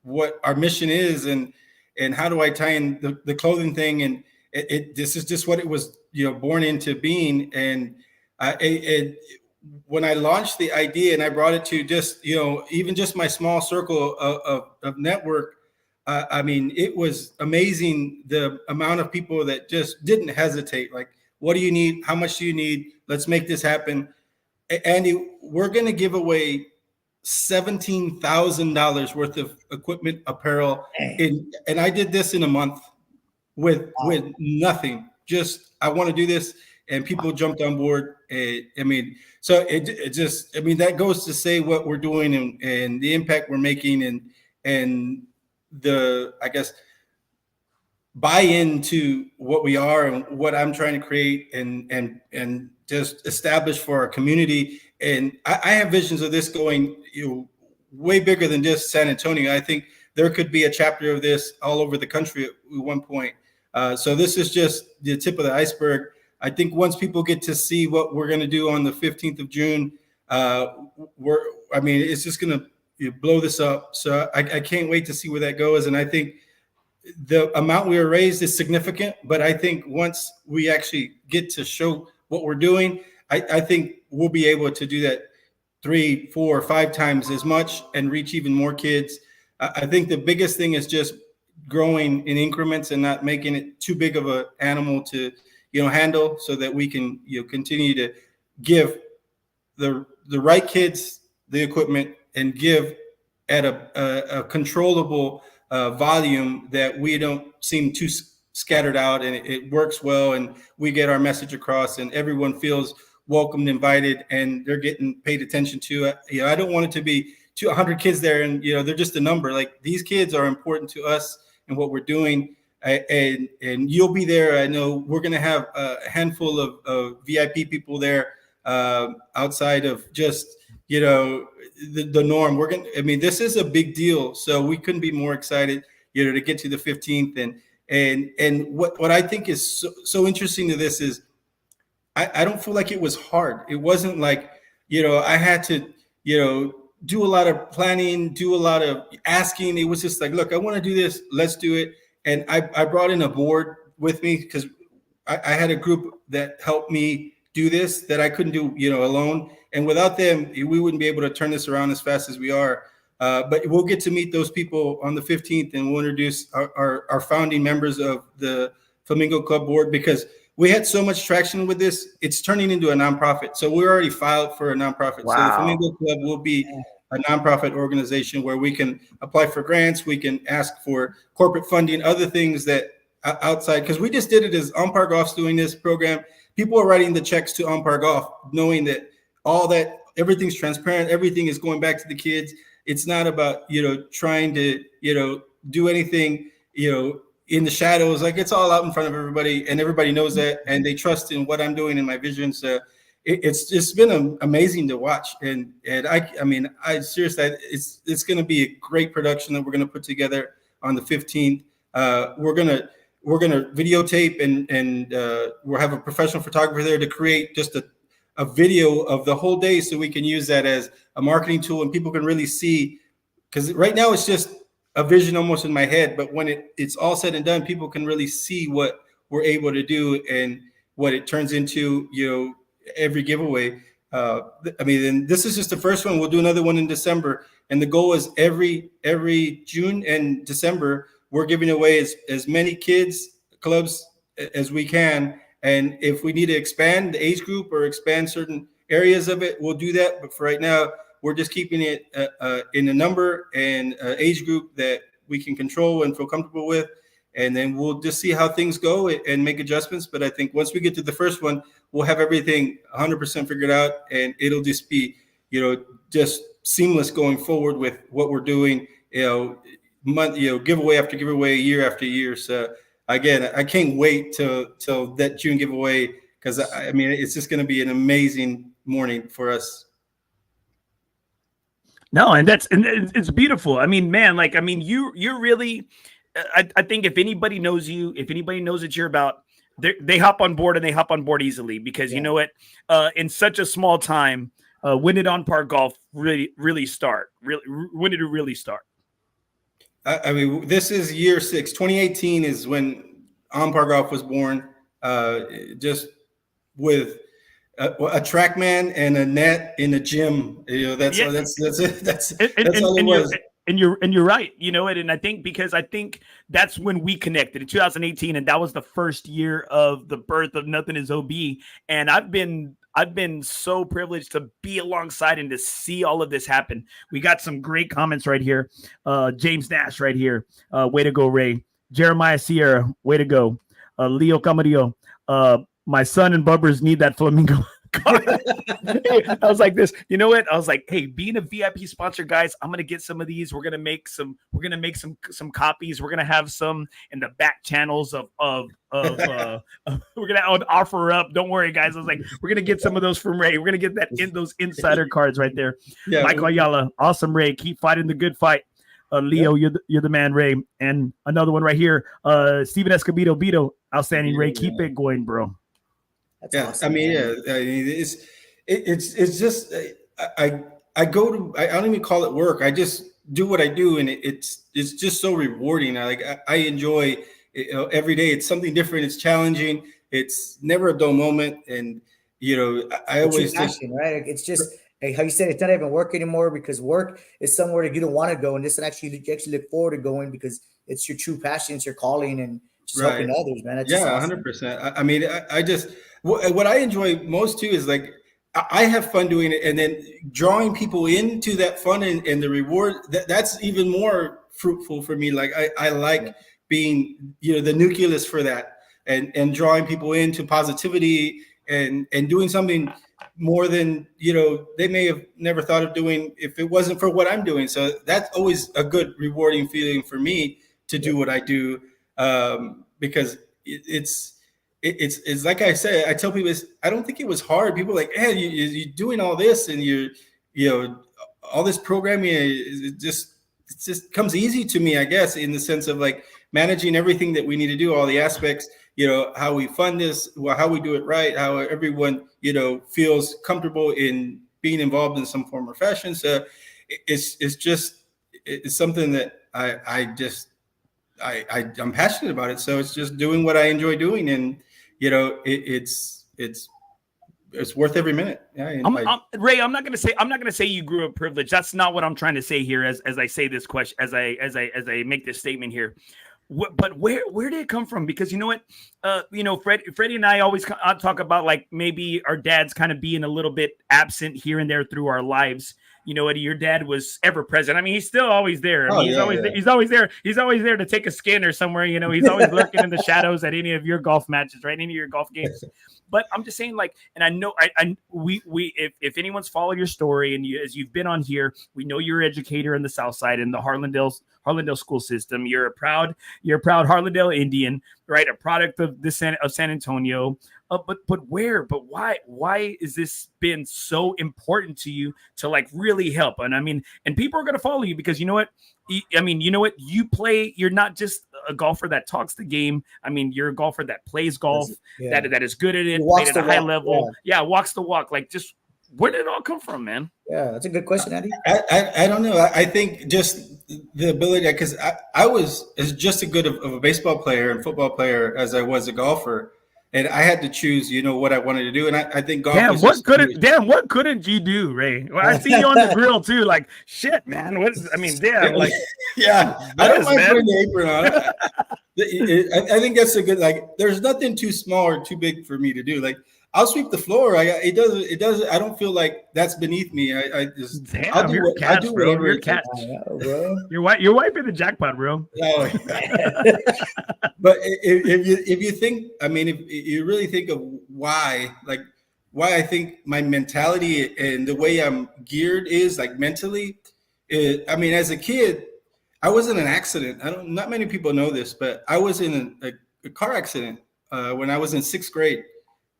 what our mission is, and how do I tie in the clothing thing? And this is just what it was, born into being. And when I launched the idea and I brought it to just, even just my small circle of network, it was amazing the amount of people that just didn't hesitate. Like, what do you need? How much do you need? Let's make this happen. Andy, we're going to give away $17,000 worth of equipment, apparel. And I did this in a month with nothing. Just, I want to do this. And people jumped on board. So that goes to say what we're doing and the impact we're making and the, I guess, buy into what we are and what I'm trying to create and just establish for our community. And I have visions of this going, way bigger than just San Antonio. I think there could be a chapter of this all over the country at one point. So this is just the tip of the iceberg. I think once people get to see what we're going to do on the 15th of June, it's just going to blow this up. So I can't wait to see where that goes. And I think the amount we were raised is significant, but I think once we actually get to show what we're doing, I think we'll be able to do that 3, 4, 5 times as much and reach even more kids. I think the biggest thing is just growing in increments and not making it too big of an animal to, handle, so that we can, continue to give the right kids the equipment and give at a controllable volume that we don't seem too scattered out, and it works well, and we get our message across, and everyone feels welcomed, invited, and they're getting paid attention to. I don't want it to be 200 kids there and they're just a number. Like, these kids are important to us and what we're doing, and you'll be there. I know we're going to have a handful of VIP people there outside of just the norm. This is a big deal, so we couldn't be more excited to get to the 15th. And what I think is so interesting to this is I don't feel like it was hard. It wasn't like I had to do a lot of planning, do a lot of asking. It was just like, look, I want to do this, let's do it. And I brought in a board with me because I had a group that helped me do this that I couldn't do alone, and without them we wouldn't be able to turn this around as fast as we are. But we'll get to meet those people on the 15th, and we'll introduce our founding members of the Flamingo Club board, because we had so much traction with this. It's turning into a nonprofit, so we're already filed for a nonprofit. Wow. So the Flamingo Club will be a nonprofit organization where we can apply for grants, we can ask for corporate funding, other things that outside, because we just did it as On Par Golf's doing this program. People are writing the checks to On Par Golf, knowing that everything's transparent, everything is going back to the kids. It's not about trying to do anything in the shadows. Like, it's all out in front of everybody, and everybody knows that, and they trust in what I'm doing in my vision. So it's just been amazing to watch, and I seriously, it's going to be a great production that we're going to put together on the 15th. We're gonna videotape, and we'll have a professional photographer there to create just a video of the whole day, so we can use that as a marketing tool, and people can really see, because right now it's just a vision almost in my head, but when it's all said and done, people can really see what we're able to do and what it turns into every giveaway. And this is just the first one. We'll do another one in December, and the goal is every June and December we're giving away as many kids clubs as we can. And if we need to expand the age group or expand certain areas of it, we'll do that. But for right now, we're just keeping it in a number and age group that we can control and feel comfortable with. And then we'll just see how things go and make adjustments. But I think once we get to the first one, we'll have everything 100% figured out, and it'll just be, just seamless going forward with what we're doing, giveaway after giveaway, year after year. So again, I can't wait till that June giveaway, because it's just going to be an amazing morning for us. No, and it's beautiful. You're really, I think if anybody knows you, if anybody knows what you're about, they hop on board, and they hop on board easily, because you know what, in such a small time, when did On Par Golf really start? When did it really start? This is year 6. 2018 is when On Par Golf was born, just with a TrackMan and a net in a gym. That's it. That's all it was. And you're right. And I think that's when we connected in 2018, and that was the first year of the birth of Nothing Is OB. And I've been so privileged to be alongside and to see all of this happen. We got some great comments right here. James Nash right here. Way to go, Ray. Jeremiah Sierra. Way to go. Leo Camarillo. My son and Bubbers need that Flamingo. I was like this. You know what? I was like, hey, being a VIP sponsor, guys, I'm gonna get some of these. We're gonna make some copies. We're gonna have some in the back channels of we're gonna offer up. Don't worry, guys. I was like, we're gonna get some of those from Ray. We're gonna get that in those insider cards right there. Yeah, Michael Ayala, awesome, Ray. Keep fighting the good fight. Leo, you're the man, Ray. And another one right here. Steven Escobedo, Beto, outstanding, Ray. Keep it going, bro. That's awesome, it's just I don't even call it work. I just do what I do, and it's just so rewarding. I enjoy it, every day. It's something different. It's challenging. It's never a dull moment, and I always passion, right? It's just how you said, it's not even work anymore, because work is somewhere that you don't want to go, and this is actually you actually look forward to going because it's your true passion, it's your calling, and just helping others, man. That's just awesome. 100%. I mean, I just what I enjoy most too is like I have fun doing it, and then drawing people into that fun and the reward. That's even more fruitful for me. Like I like being, the nucleus for that, and drawing people into positivity and doing something more than they may have never thought of doing if it wasn't for what I'm doing. So that's always a good rewarding feeling for me to do what I do, because it's like I said, I tell people I don't think it was hard. People are like, hey, you're doing all this and all this programming, it just comes easy to me, I guess, in the sense of like managing everything that we need to do, all the aspects, how we fund this, how we do it right, how everyone, feels comfortable in being involved in some form or fashion. So it's something that I'm passionate about it. So it's just doing what I enjoy doing, and it's worth every minute. Yeah, Ray, I'm not gonna say you grew up privileged. That's not what I'm trying to say here. As I say this question, as I make this statement here. But where did it come from? Because you know what, Freddie and I always talk about like maybe our dads kind of being a little bit absent here and there through our lives. Eddie, your dad was ever present. I mean, he's still always there. He's always there. He's always there to take a skin or somewhere. He's always lurking in the shadows at any of your golf matches, right? Any of your golf games. But I'm just saying, like, and I know if anyone's followed your story and as you've been on here, we know you're an educator in the South Side in the Harlandale school system. You're a proud Harlandale Indian, right? A product of San Antonio. But why is this been so important to you to like really help? And I mean, and people are going to follow you because you know what? You play, you're not just a golfer that talks the game. I mean, you're a golfer that plays golf, that is good at it, played at a high level. Yeah, walks the walk. Like, just where did it all come from, man? Yeah, that's a good question, Andy. I don't know. I think just the ability, because I was as just as good of a baseball player and football player as I was a golfer. And I had to choose, what I wanted to do. And I think golf. What couldn't you do, Ray? Well, I see you on the grill too. Like, shit, man. Like, yeah. I don't mind putting the apron on. I think that's a good, like, there's nothing too small or too big for me to do. Like, I'll sweep the floor. It doesn't. I don't feel like that's beneath me. I just. Damn, you're a catch, bro. You're a catch. Bro. Your wife in the jackpot, bro. Oh, but if you think, I mean, if you really think of why I think my mentality and the way I'm geared is like mentally. I mean, as a kid, I was in an accident. Not many people know this, but I was in a car accident when I was in 6th grade.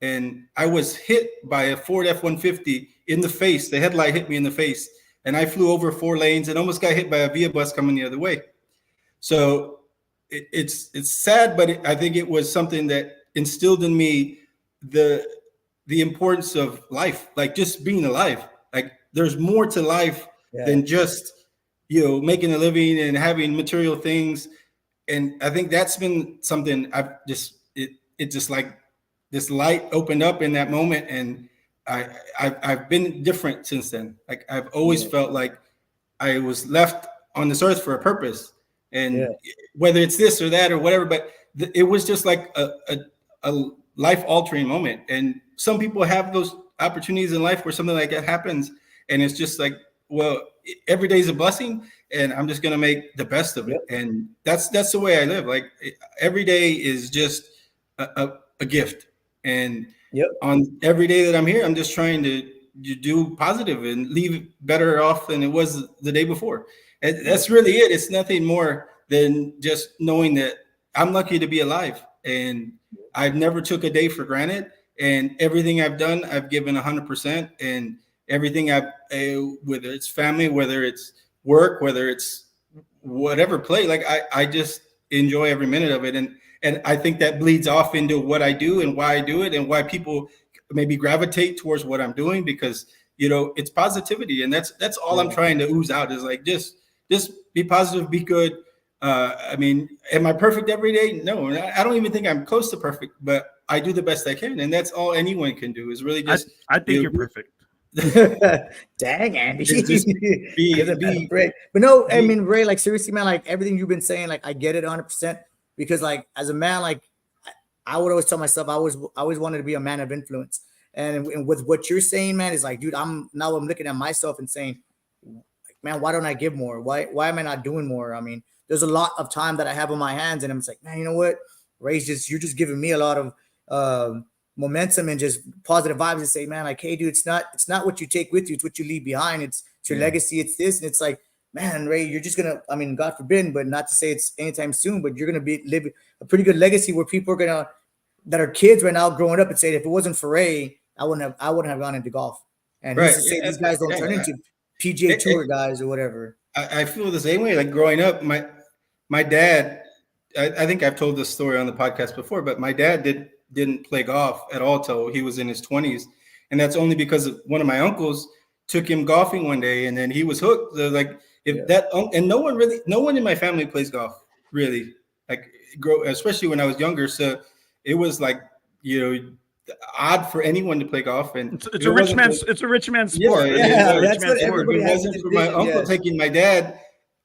And I was hit by a Ford F-150 in the face. The headlight hit me in the face. And I flew over 4 lanes and almost got hit by a Via bus coming the other way. So it's sad, but I think it was something that instilled in me the importance of life, like just being alive. Like there's more to life than just, making a living and having material things. And I think that's been something it just like, this light opened up in that moment, and I've been different since then. Like I've always felt like I was left on this earth for a purpose, and whether it's this or that or whatever, but it was just like a life-altering moment. And some people have those opportunities in life where something like that happens, and it's just like, well, every day is a blessing, and I'm just gonna make the best of it. And that's the way I live. Like every day is just a gift. And on every day that I'm here, I'm just trying to do positive and leave better off than it was the day before. And that's really it. It's nothing more than just knowing that I'm lucky to be alive, and I've never took a day for granted. And everything I've done, I've given 100%. And everything whether it's family, whether it's work, whether it's whatever play, like I just enjoy every minute of it. And I think that bleeds off into what I do and why I do it, and why people maybe gravitate towards what I'm doing, because, it's positivity. And that's all I'm trying to ooze out is like, just be positive, be good. I mean, am I perfect every day? No, I don't even think I'm close to perfect, but I do the best I can. And that's all anyone can do is really just. I think you're perfect. Dang, Andy. Just Give the man a break. But no, I mean, Ray, like seriously, man, like everything you've been saying, like I get it 100%. Because like as a man, like I would always tell myself, I always wanted to be a man of influence. And with what you're saying, man, is like, dude, I'm looking at myself and saying, like, man, why don't I give more? Why am I not doing more? I mean, there's a lot of time that I have on my hands, and I'm just like, man, you know what? Ray's you're just giving me a lot of momentum and just positive vibes and say, man, like, hey, dude, it's not what you take with you, it's what you leave behind. It's your legacy. It's this, and it's like, man, Ray, you're just gonna, I mean, God forbid, but not to say it's anytime soon, but you're gonna live a pretty good legacy where people are that are kids right now growing up and say, if it wasn't for Ray, I wouldn't have gone into golf. And who's to say these guys don't turn into PGA Tour guys or whatever. I feel the same way. Like growing up, my dad, I think I've told this story on the podcast before, but my dad didn't play golf at all till he was in his 20s. And that's only because of one of my uncles took him golfing one day, and then he was hooked. So like and no one in my family plays golf, really. Like especially when I was younger. So it was like, odd for anyone to play golf, and it's a rich man's sport. That's what everybody has. If it wasn't for my uncle taking my dad,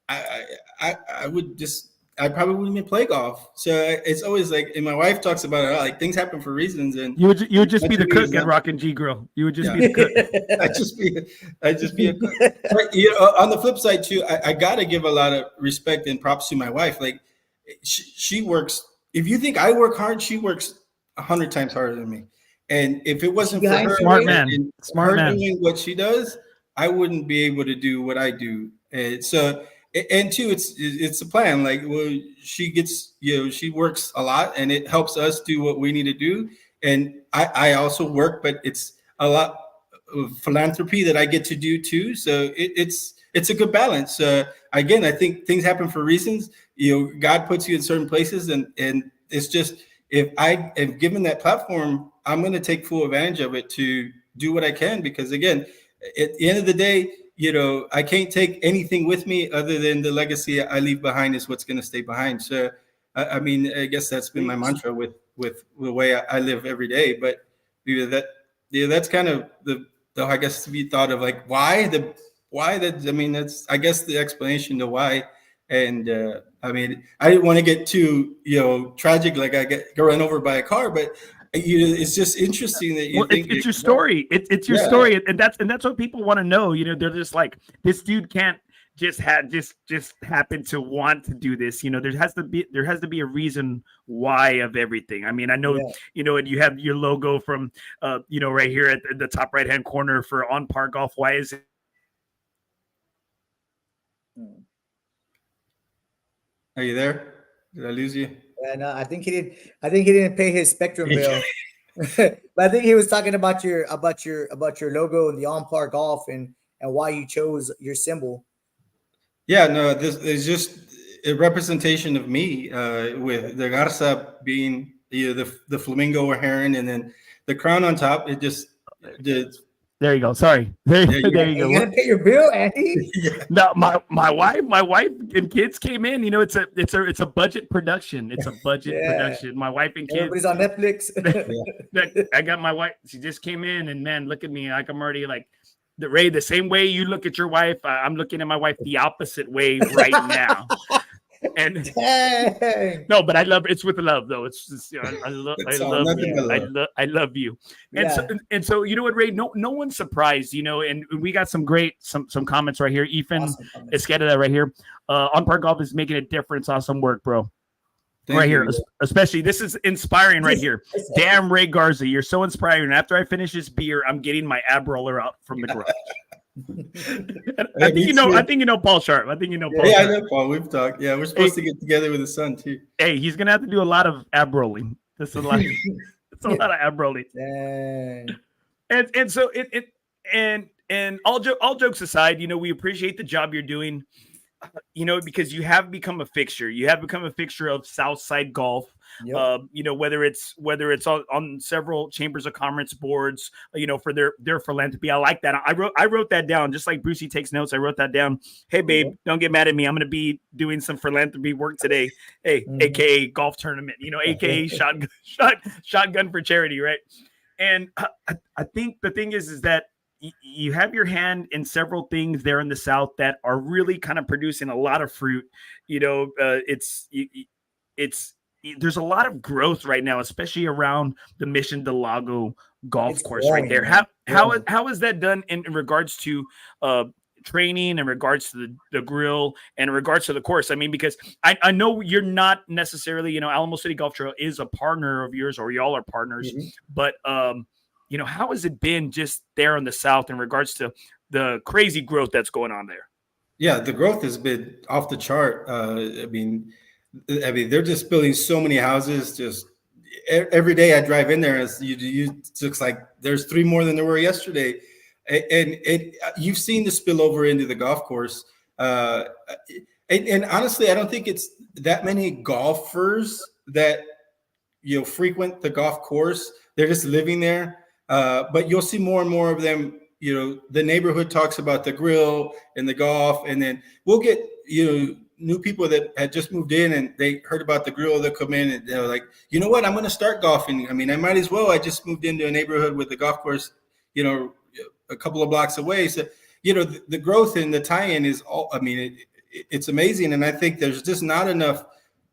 I probably wouldn't even play golf. So it's always like, and my wife talks about it, like things happen for reasons, and you would just be the cook at Rock and G Grill. You would just be the cook. I'd just be a cook. But, on the flip side too, I gotta give a lot of respect and props to my wife. Like she works. If you think I work hard, she works 100 times harder than me. And if it wasn't for her, smart man, doing what she does, I wouldn't be able to do what I do. And so, and two, it's a plan. Like, well, she gets, she works a lot, and it helps us do what we need to do. And I also work, but it's a lot of philanthropy that I get to do too. So it's a good balance. Again, I think things happen for reasons. God puts you in certain places, and it's just, if I am given that platform, I'm going to take full advantage of it to do what I can, because again, at the end of the day, I can't take anything with me other than the legacy I leave behind is what's going to stay behind. So, I mean, I guess that's been my mantra with the way I live every day. But that's kind of the I guess to be thought of, like, why that. I mean, that's, I guess, the explanation to why. And I mean, I didn't want to get too tragic, like I get run over by a car, but it's just interesting that you think it's your story. It's your story, and that's what people want to know. They're just like, this dude can't just happen to want to do this. There has to be a reason why of everything. I mean, I know and you have your logo from right here at the top right hand corner for On Par Golf. Why is it? Are you there? Did I lose you? Yeah, no, I think he didn't pay his Spectrum bill. But I think he was talking about your logo and the On Par Golf and why you chose your symbol. Yeah, no, this is just a representation of me, with the Garza being the flamingo or heron, and then the crown on top. It just There you go. Sorry. There you go. You gotta pay your bill, Andy. No, my wife and kids came in. It's a budget production. It's a budget production. My wife and kids. Everybody's on Netflix. I got my wife. She just came in, and man, look at me. Like, I'm already like, Ray, the same way you look at your wife, I'm looking at my wife the opposite way right now. And no, but I love it. It's with love, though. It's just, I love you. I love you. And so you know what, Ray? No one's surprised, and we got some comments right here. Ethan Esqueda right here. On Par Golf is making a difference. Awesome work, bro. Thank you. Here, especially this is inspiring right here. Damn, Ray Garza, you're so inspiring. After I finish this beer, I'm getting my ab roller out from the garage. I think you know Paul Sharp. I think you know Paul. Yeah, Sharp. I know Paul. We've talked. Yeah, we're supposed to get together with his son too. Hey, he's gonna have to do a lot of ab rolling. That's a lot. It's a lot of ab rolling. And so and all jokes aside, we appreciate the job you're doing. Because you have become a fixture. You have become a fixture of Southside Golf. Yep. Whether it's on several chambers of commerce boards, for their philanthropy. I like that. I wrote that down, just like Brucey takes notes. I wrote that down. Hey, babe, don't get mad at me. I'm going to be doing some philanthropy work today. Hey, AKA golf tournament, AKA shotgun for charity. Right. And I think the thing is that, you have your hand in several things there in the South that are really kind of producing a lot of fruit. It's there's a lot of growth right now, especially around the Mission del Lago golf It's course right growing, there. man. How is that done in regards to training, in regards to the grill, and in regards to the course? I mean, because I know you're not necessarily, Alamo City Golf Trail is a partner of yours, or y'all are partners, but how has it been just there in the South in regards to the crazy growth that's going on there? Yeah, the growth has been off the chart. I mean, they're just building so many houses. Just every day I drive in there, it looks like there's 3 more than there were yesterday. And you've seen the spillover into the golf course. And honestly, I don't think it's that many golfers that frequent the golf course. They're just living there. But you'll see more and more of them. The neighborhood talks about the grill and the golf, and then we'll get new people that had just moved in and they heard about the grill. They'll come in and they're like, you know what, I'm going to start golfing. I mean, I might as well. I just moved into a neighborhood with the golf course, a couple of blocks away. So the growth and the tie-in is all. I mean, it's amazing, and I think there's just not enough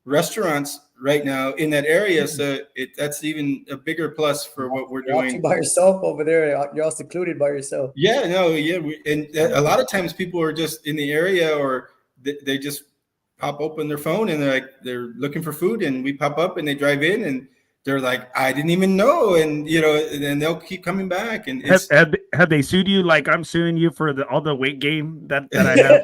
restaurants right now in that area, so that's even a bigger plus for what we're doing. You're by yourself over there. You're all secluded by yourself. Yeah, no, yeah, and a lot of times people are just in the area, or they just pop open their phone and they're looking for food, and we pop up and they drive in and they're like, I didn't even know, and and they'll keep coming back. And have they sued you like I'm suing you for all the weight gain that I have?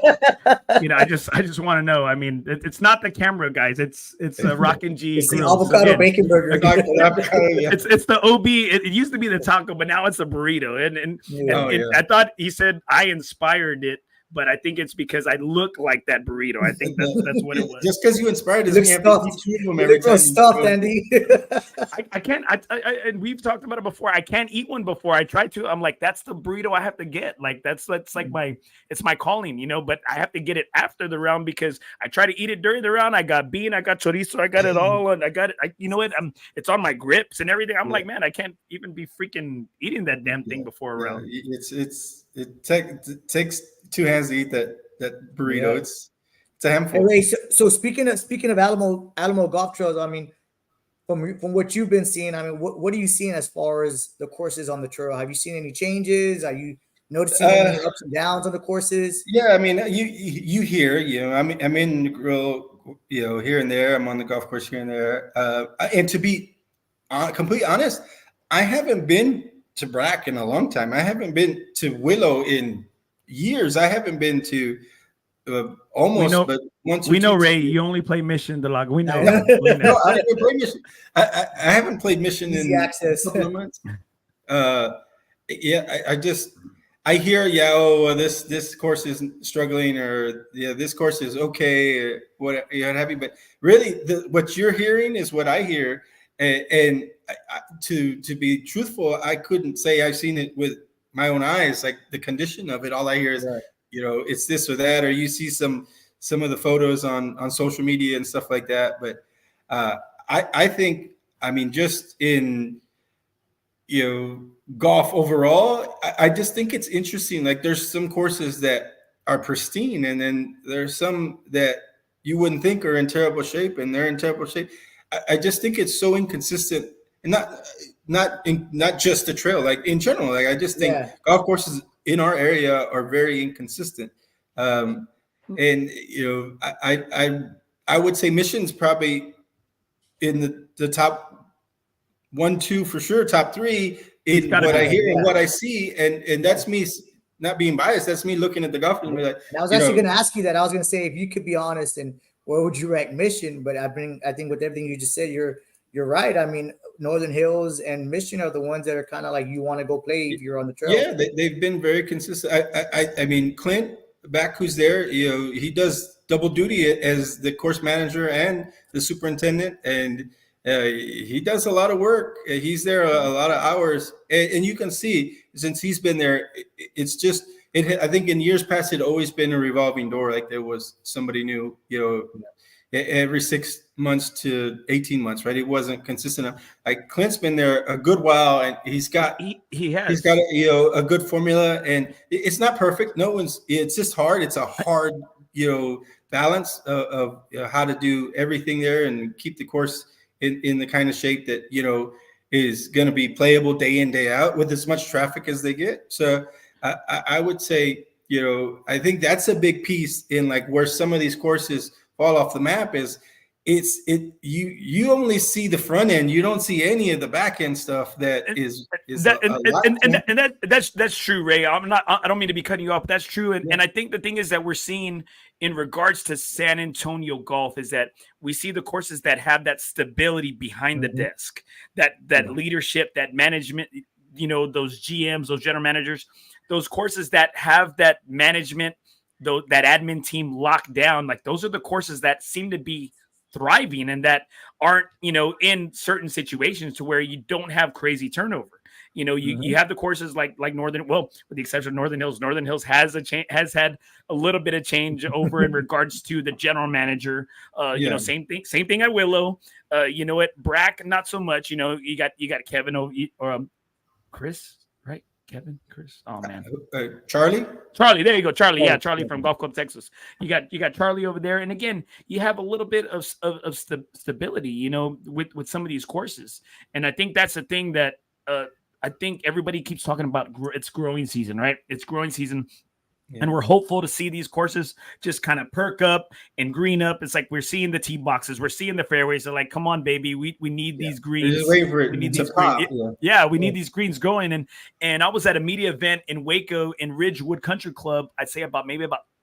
I just want to know. I mean, it's not the camera, guys. It's a Rock and G. It's the avocado bacon burger. It's the OB. It used to be the taco, but now it's a burrito. And I thought he said I inspired it, but I think it's because I look like that burrito. I think that's what it was. Just because you inspired doesn't mean you have to eat 2 of them every time. Stuffed, Andy. I can't. And we've talked about it before. I can't eat one before. I try to. I'm like, that's the burrito I have to get. Like that's like it's my calling, But I have to get it after the round because I try to eat it during the round. I got bean, I got chorizo, I got it all, and I got it. It's on my grips and everything. I'm like, man, I can't even be freaking eating that damn thing before a round. It takes 2 hands to eat that burrito. Yeah. It's a handful. Hey, so speaking of Alamo golf trails, I mean, from what you've been seeing, I mean, what are you seeing as far as the courses on the trail? Have you seen any changes? Are you noticing any ups and downs on the courses? Yeah, I mean, you hear, I'm in the grill, here and there. I'm on the golf course here and there. And to be completely honest, I haven't been to Brack in a long time. I haven't been to Willow in years. I haven't been to but once. We know, Ray. You only play Mission del Lago. We know. No, I haven't played Mission. I haven't played Mission in a couple of months. I hear, this course is struggling, or this course is okay, or what have you. But really, what you're hearing is what I hear, and to be truthful, I couldn't say I've seen it with my own eyes, like the condition of it. All I hear is, it's this or that, or you see some of the photos on social media and stuff like that. But I think, I mean, just in, golf overall, I just think it's interesting. Like there's some courses that are pristine, and then there's some that you wouldn't think are in terrible shape, and they're in terrible shape. I just think it's so inconsistent, and not just the trail, like in general. Like I just think golf courses in our area are very inconsistent. And I would say Mission's probably in the top 1, 2 for sure, top 3 in what I hear and what I see, and that's me not being biased. That's me looking at the golf and be like. I was actually going to ask you that. I was going to say, if you could be honest, and where would you rank Mission? But I think with everything you just said, you're right. I mean, Northern Hills and Mission are the ones that are kind of like you want to go play if you're on the trail. Yeah, they've been very consistent. I mean, Clint back, who's there, he does double duty as the course manager and the superintendent, and he does a lot of work. He's there a lot of hours, and you can see since he's been there, it's just. I think in years past, it always been a revolving door. Like there was somebody new, every 6 months to 18 months, right? It wasn't consistent. Like Clint's been there a good while, and he's got a good formula, and it's not perfect. It's just hard. It's a hard, balance of how to do everything there and keep the course in the kind of shape that, is going to be playable day in, day out with as much traffic as they get. So I would say, I think that's a big piece in like where some of these courses fall off the map is you only see the front end. You don't see any of the back end stuff that's true, Ray. I don't mean to be cutting you off, but that's true. And I think the thing is that we're seeing in regards to San Antonio golf is that we see the courses that have that stability behind the desk, that leadership, that management, those GMs, those general managers, those courses that have that management, that admin team locked down. Like those are the courses that seem to be thriving and that aren't, in certain situations to where you don't have crazy turnover. You have the courses like Northern, with the exception of Northern Hills. Northern Hills has had a little bit of change over in regards to the general manager. Same thing at Willow. At Brack, not so much. You got Kevin or Chris, right? Kevin, Chris. Oh man, Charlie. There you go, Charlie. Yeah, Charlie from Golf Club Texas. You got Charlie over there, and again, you have a little bit of stability, with some of these courses, and I think that's the thing that I think everybody keeps talking about. It's growing season, right? It's growing season. Yeah. And we're hopeful to see these courses just kind of perk up and green up. It's like we're seeing the tee boxes, we're seeing the fairways. They're like, come on, baby, we need these greens. We need these greens. We need these greens going. And I was at a media event in Waco in Ridgewood Country Club. I'd say about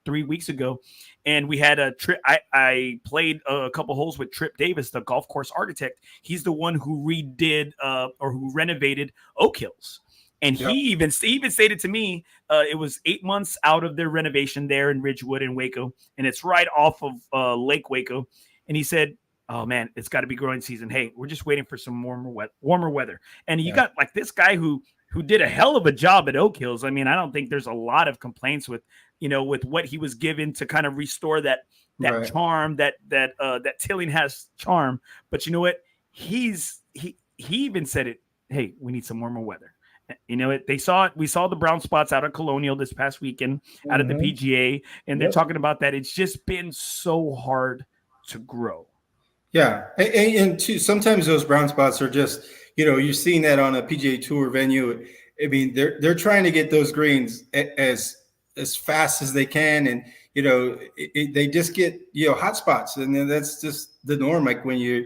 3 weeks ago, and we had a trip. I played a couple holes with Trip Davis, the golf course architect. He's the one who redid or who renovated Oak Hills. And he even stated to me, it was 8 months out of their renovation there in Ridgewood and Waco, and it's right off of Lake Waco. And he said, "Oh man, it's got to be growing season. Hey, we're just waiting for some warmer weather." And you got like this guy who did a hell of a job at Oak Hills. I mean, I don't think there's a lot of complaints with what he was given to kind of restore that charm, that Tilling has charm. But you know what? He even said it. Hey, we need some warmer weather. We saw the brown spots out of Colonial this past weekend out of the PGA, and they're talking about that. It's just been so hard to grow. Yeah. And too, sometimes those brown spots are just, you're seeing that on a PGA Tour venue. I mean, they're trying to get those greens as fast as they can. And, they just get, hot spots. And then that's just the norm. Like when you're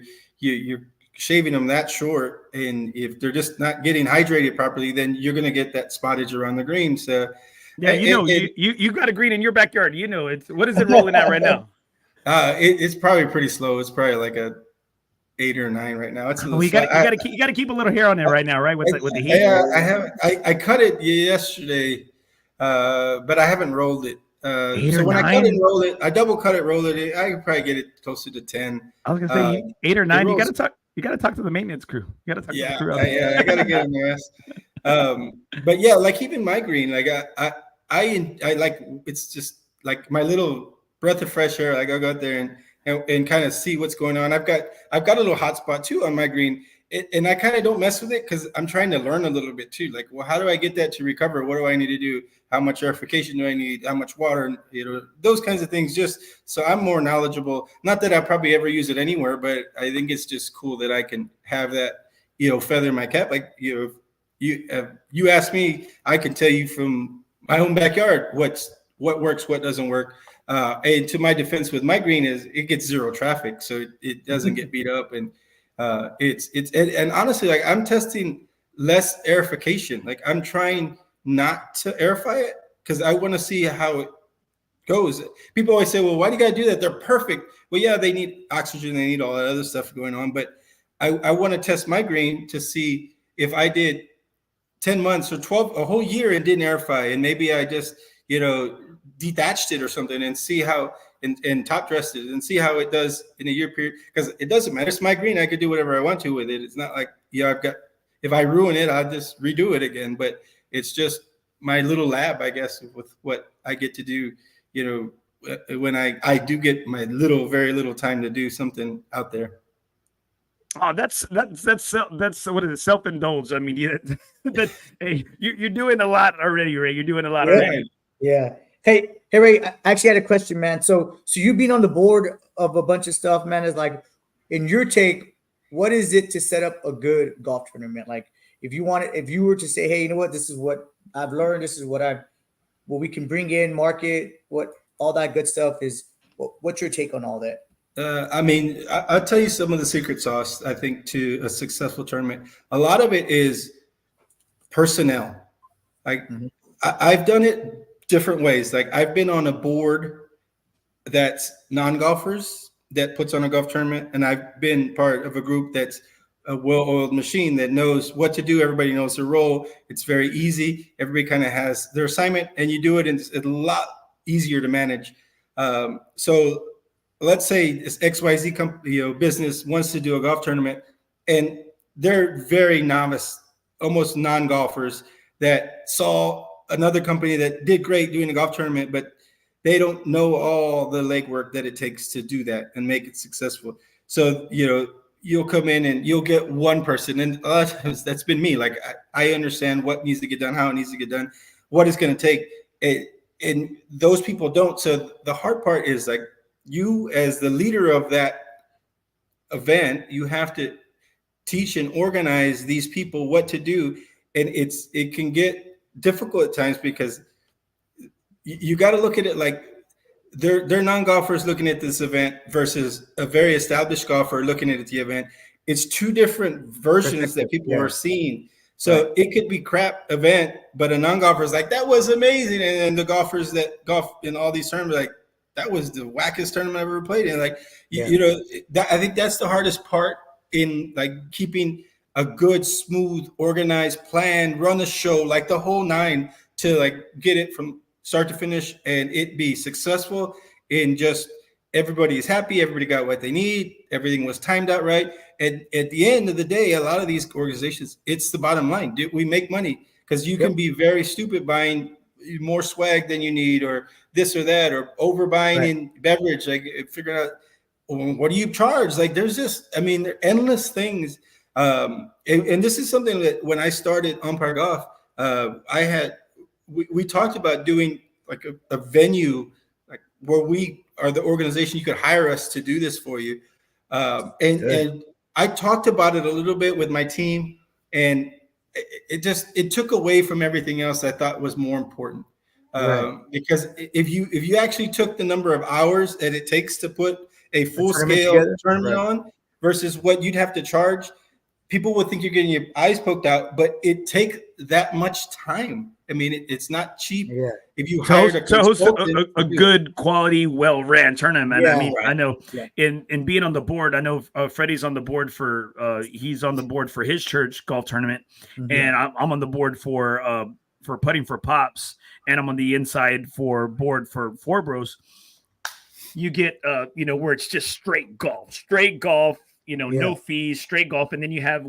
shaving them that short, and if they're just not getting hydrated properly, then you're going to get that spottage around the green. So you got a green in your backyard. What is it rolling at right now? It's probably pretty slow. It's probably like a 8 or 9 right now. It's you got to keep a little hair on there right now, right? With the heat. Yeah, I cut it yesterday, but I haven't rolled it. So when 9? I cut and roll it, I double cut it, roll it. I could probably get it closer to 10. I was gonna say 8 or 9. You got to talk to the maintenance crew. You got to talk to the crew. I got to get in their ass. But yeah, like even my green, like I like, it's just like my little breath of fresh air. Like I'll go out there and kind of see what's going on. I've got a little hot spot too on my green, and I kind of don't mess with it because I'm trying to learn a little bit too. Like, well, how do I get that to recover? What do I need to do? How much aerification do I need? How much water? Those kinds of things. Just so I'm more knowledgeable. Not that I probably ever use it anywhere, but I think it's just cool that I can have that, feather in my cap. Like, you ask me, I can tell you from my own backyard what works, what doesn't work. And to my defense with my green is it gets zero traffic, so it doesn't get beat up, and and honestly, like I'm testing less aerification. Like I'm trying not to airify it because I want to see how it goes. People always say, "Well, why do you got to do that? They're perfect." Well, yeah, they need oxygen, they need all that other stuff going on, but I want to test my green to see if I did 10 months or 12, a whole year and didn't airify, and maybe I just detached it or something and see how and top dressed it and see how it does in a year period, because it doesn't matter. It's my green. I could do whatever I want to with it. It's not like if I ruin it, I'll just redo it again. But it's just my little lab, I guess, with what I get to do, when I do get my very little time to do something out there. Oh, that's what is it? Self-indulge. I mean, hey, you're doing a lot already, Ray. You're doing a lot already. Yeah. Hey, Ray, I actually had a question, man. So you've been on the board of a bunch of stuff, man. Is like, in your take, what is it to set up a good golf tournament? Like, if you were to say, hey, you know what, this is what I've learned, this is what we can bring in, market, what all that good stuff is. What's your take on all that? I mean, I'll tell you some of the secret sauce, I think, to a successful tournament. A lot of it is personnel. Like, I've done it different ways. Like, I've been on a board that's non-golfers that puts on a golf tournament, and I've been part of a group that's a well-oiled machine that knows what to do. Everybody knows their role. It's very easy. Everybody kind of has their assignment, and you do it, and it's a lot easier to manage. So let's say this XYZ company, business wants to do a golf tournament, and they're very novice, almost non-golfers that saw another company that did great doing a golf tournament, but they don't know all the legwork that it takes to do that and make it successful. So, you'll come in and you'll get one person, and a lot of times that's been me. Like, I understand what needs to get done, how it needs to get done, what it's going to take, and those people don't. So the hard part is, like, you as the leader of that event, you have to teach and organize these people what to do, and it can get difficult at times because you got to look at it like they're non-golfers looking at this event versus a very established golfer looking at the event. It's two different versions that people are seeing. So it could be crap event, but a non-golfer is like, that was amazing. And then the golfers that golf in all these tournaments, like, that was the wackest tournament I've ever played in. Like, I think that's the hardest part in, like, keeping a good, smooth, organized plan, run the show, like the whole nine, to, like, get it from start to finish and it be successful in just everybody is happy, everybody got what they need, everything was timed out right. And at the end of the day, a lot of these organizations, it's the bottom line. Do we make money? Because you can be very stupid buying more swag than you need, or this or that, or overbuying in beverage, like figuring out, what do you charge? Like, there's just, I mean, there are endless things. And this is something that when I started On Par Golf, we talked about doing like a venue, like where we are the organization, you could hire us to do this for you. And I talked about it a little bit with my team, and it took away from everything else I thought was more important. Because if you actually took the number of hours that it takes to put a full scale tournament on versus what you'd have to charge, people would think you're getting your eyes poked out, but it takes that much time. I mean, it's not cheap. If you hired to host a good quality, well-ran tournament. I mean, I know in being on the board, I know Freddie's on the board for he's on the board for his church golf tournament, and I'm on the board for Putting for Pops, and I'm on the inside board for FOREBROS. You get where it's just straight golf, no fees, straight golf. And then you have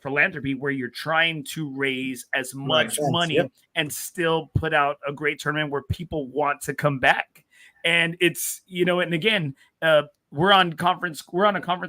philanthropy, where you're trying to raise as much money and still put out a great tournament where people want to come back. And it's, and again, we're on a conference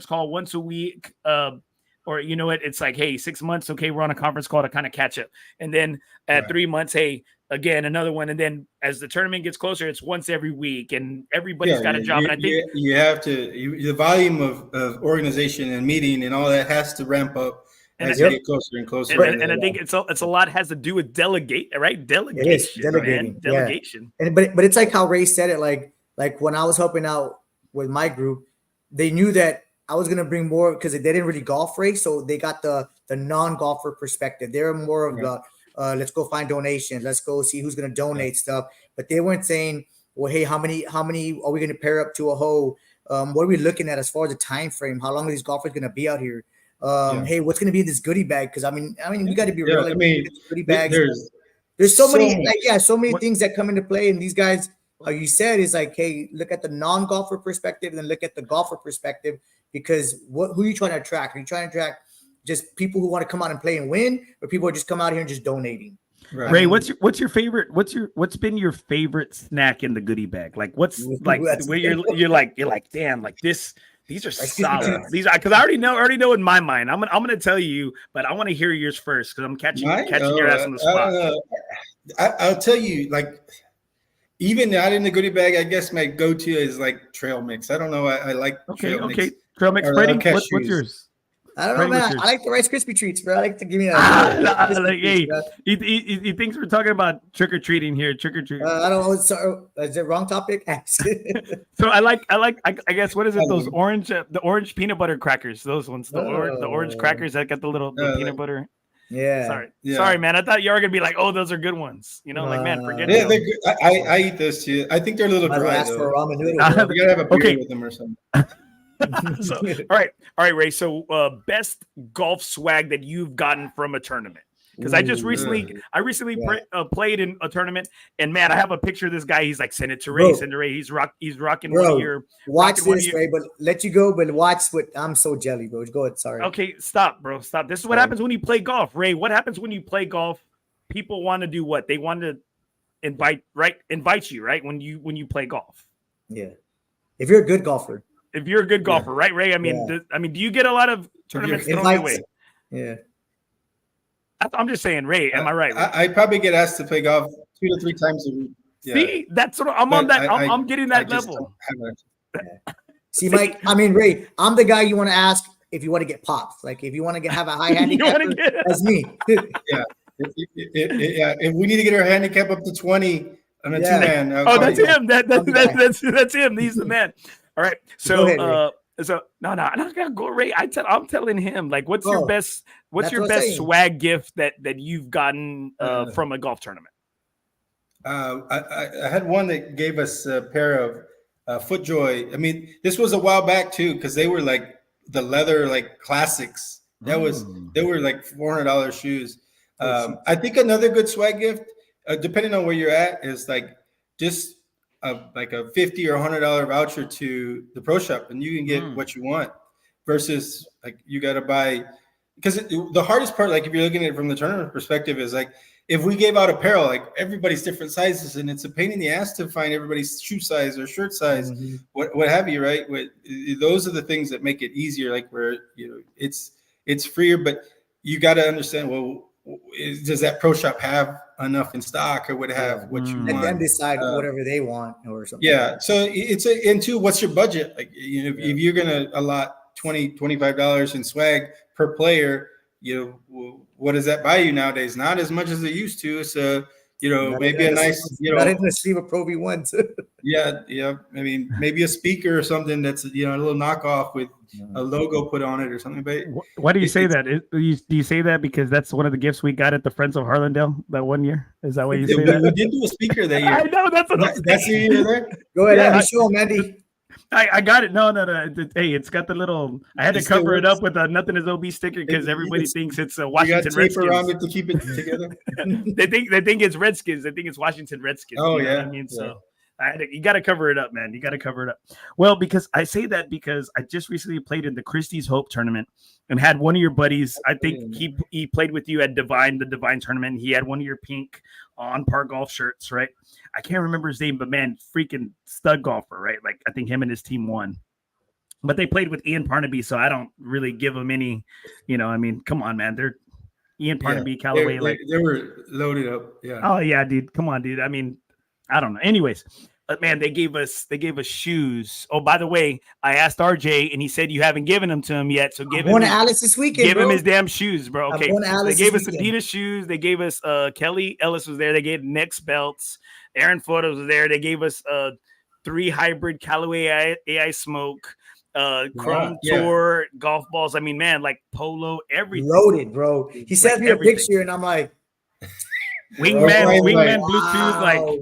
call once a week, or it's like, hey, 6 months. Okay. We're on a conference call to kind of catch up. And then at 3 months, hey, again, another one. And then as the tournament gets closer, it's once every week, and everybody's got a job. And I think you have to, the volume of organization and meeting and all that has to ramp up as you get closer and closer. And I think it's a lot has to do with delegation. Delegation. And but it's like how Ray said it, like when I was helping out with my group, they knew that I was going to bring more because they didn't really golf race. So they got the non-golfer perspective. They're more of the, let's go find donations. Let's go see who's going to donate stuff. But they weren't saying, well, hey, how many are we going to pair up to a hole? What are we looking at as far as the time frame? How long are these golfers going to be out here? Hey, what's going to be in this goodie bag? Because I mean, we got to be real. Goodie bags. There's so many, so many things that come into play. And these guys, how you said, is like, hey, look at the non-golfer perspective, and then look at the golfer perspective. Because who are you trying to attract? Are you trying to attract just people who want to come out and play and win, or people who just come out here and just donating? Right. Ray, what's your favorite? What's been your favorite snack in the goodie bag? Like what's like where you're like damn, like this. These are solid. These are because I already know in my mind. I'm gonna tell you, but I want to hear yours first because I'm catching your ass on the spot. I'll tell you, like, even not in the goodie bag, I guess my go-to is like trail mix. I don't know. I like trail mix. Trail mix. Freddie, what's yours? I don't know, man. I like the Rice Krispie treats, bro. I like to give me that. He thinks we're talking about trick or treating here. Trick or treat. I don't know. Sorry, is it wrong topic? So I guess what is it? Those orange, the orange peanut butter crackers. Those ones, the orange crackers that got the peanut butter. Yeah. Sorry, man. I thought you were gonna be like, oh, those are good ones. You know, like man, forget it. They're good. I eat those too. I think they're a little dry though. For ramen noodles. You gotta have a beer with them or something. So, all right, Ray. So, best golf swag that you've gotten from a tournament? Because I recently played in a tournament, and man, I have a picture of this guy. He's like, send it to Ray, send it to Ray. He's rocking one of your. Watch this, Ray. But let you go. But watch what I'm so jelly, bro. Go ahead. Sorry. Okay, stop, bro. Stop. This is what happens when you play golf, Ray. What happens when you play golf? People want to do what? They want to invite you, right? When you play golf. Yeah. If you're a good golfer. If you're a good golfer, right, Ray? I mean, do you get a lot of tournaments thrown your way? Yeah. I'm just saying, Ray. Am I right? I probably get asked to play golf 2 to 3 times a week. Yeah. See, that's what I'm on that. I'm getting that level. See, Mike. I mean, Ray. I'm the guy you want to ask if you want to get popped. Like if you want to have a high handicap, that's me. Yeah. If we need to get our handicap up to 20 on a 2-man. That's him. That's him. He's the man. All right. So, no, I'm not gonna go, Ray. I'm telling him, like, what's your best swag gift that you've gotten from a golf tournament? I had one that gave us a pair of FootJoy. I mean, this was a while back too, because they were like the leather like classics. They were like $400 shoes. I think another good swag gift, depending on where you're at, is like just like a $50 or $100 voucher to the pro shop, and you can get what you want. Versus like you got to buy, because the hardest part, like if you're looking at it from the tournament perspective, is like if we gave out apparel, like everybody's different sizes, and it's a pain in the ass to find everybody's shoe size or shirt size, what have you, right? Those are the things that make it easier. Like where it's freer, but you got to understand. Well, does that pro shop have enough in stock, or would have what you want? And then decide whatever they want or something. Yeah. So it's into what's your budget? Like, if you're going to allot $20-$25 in swag per player, what does that buy you nowadays? Not as much as it used to. So, maybe a nice, not even a sleeve of Pro V1s. Yeah. I mean, maybe a speaker or something that's, a little knockoff with a logo put on it or something. But why do you say that? Do you say that because that's one of the gifts we got at the Friends of Harlandale that one year? Is that why you say that? We did do a speaker that year. I know that's what that's the year there. Go ahead, show them, Andy. I got it. No. Hey, it's got the little. I had to cover it up with a "Nothing Is OB" sticker because everybody thinks it's a Washington Redskins. Around it to keep it together. they think it's Redskins. They think it's Washington Redskins. Oh, you know what I mean, so you got to cover it up, man. You got to cover it up. Well, because I say that because I just recently played in the Christie's Hope tournament and had one of your buddies. I think he played with you at the Divine tournament. He had one of your pink On Par Golf shirts, right? I can't remember his name, but man, freaking stud golfer, right? Like I think him and his team won. But they played with Ian Parnaby, so I don't really give them any, I mean, come on, man. They're Ian Parnaby, Callaway. They were loaded up. Yeah. Oh, yeah, dude. Come on, dude. I mean, I don't know. Anyways, but man, they gave us shoes. Oh, by the way, I asked RJ, and he said you haven't given them to him yet. So give him Alice this weekend. Give him his damn shoes, bro. Okay. They gave us Adidas shoes. They gave us Kelly Ellis was there. They gave Next belts. Aaron Photos was there. They gave us 3 hybrid Callaway AI Smoke, Chrome Tour golf balls. I mean, man, like polo, everything loaded, bro. He sent me a picture, and I'm like, Wingman Bluetooth, like.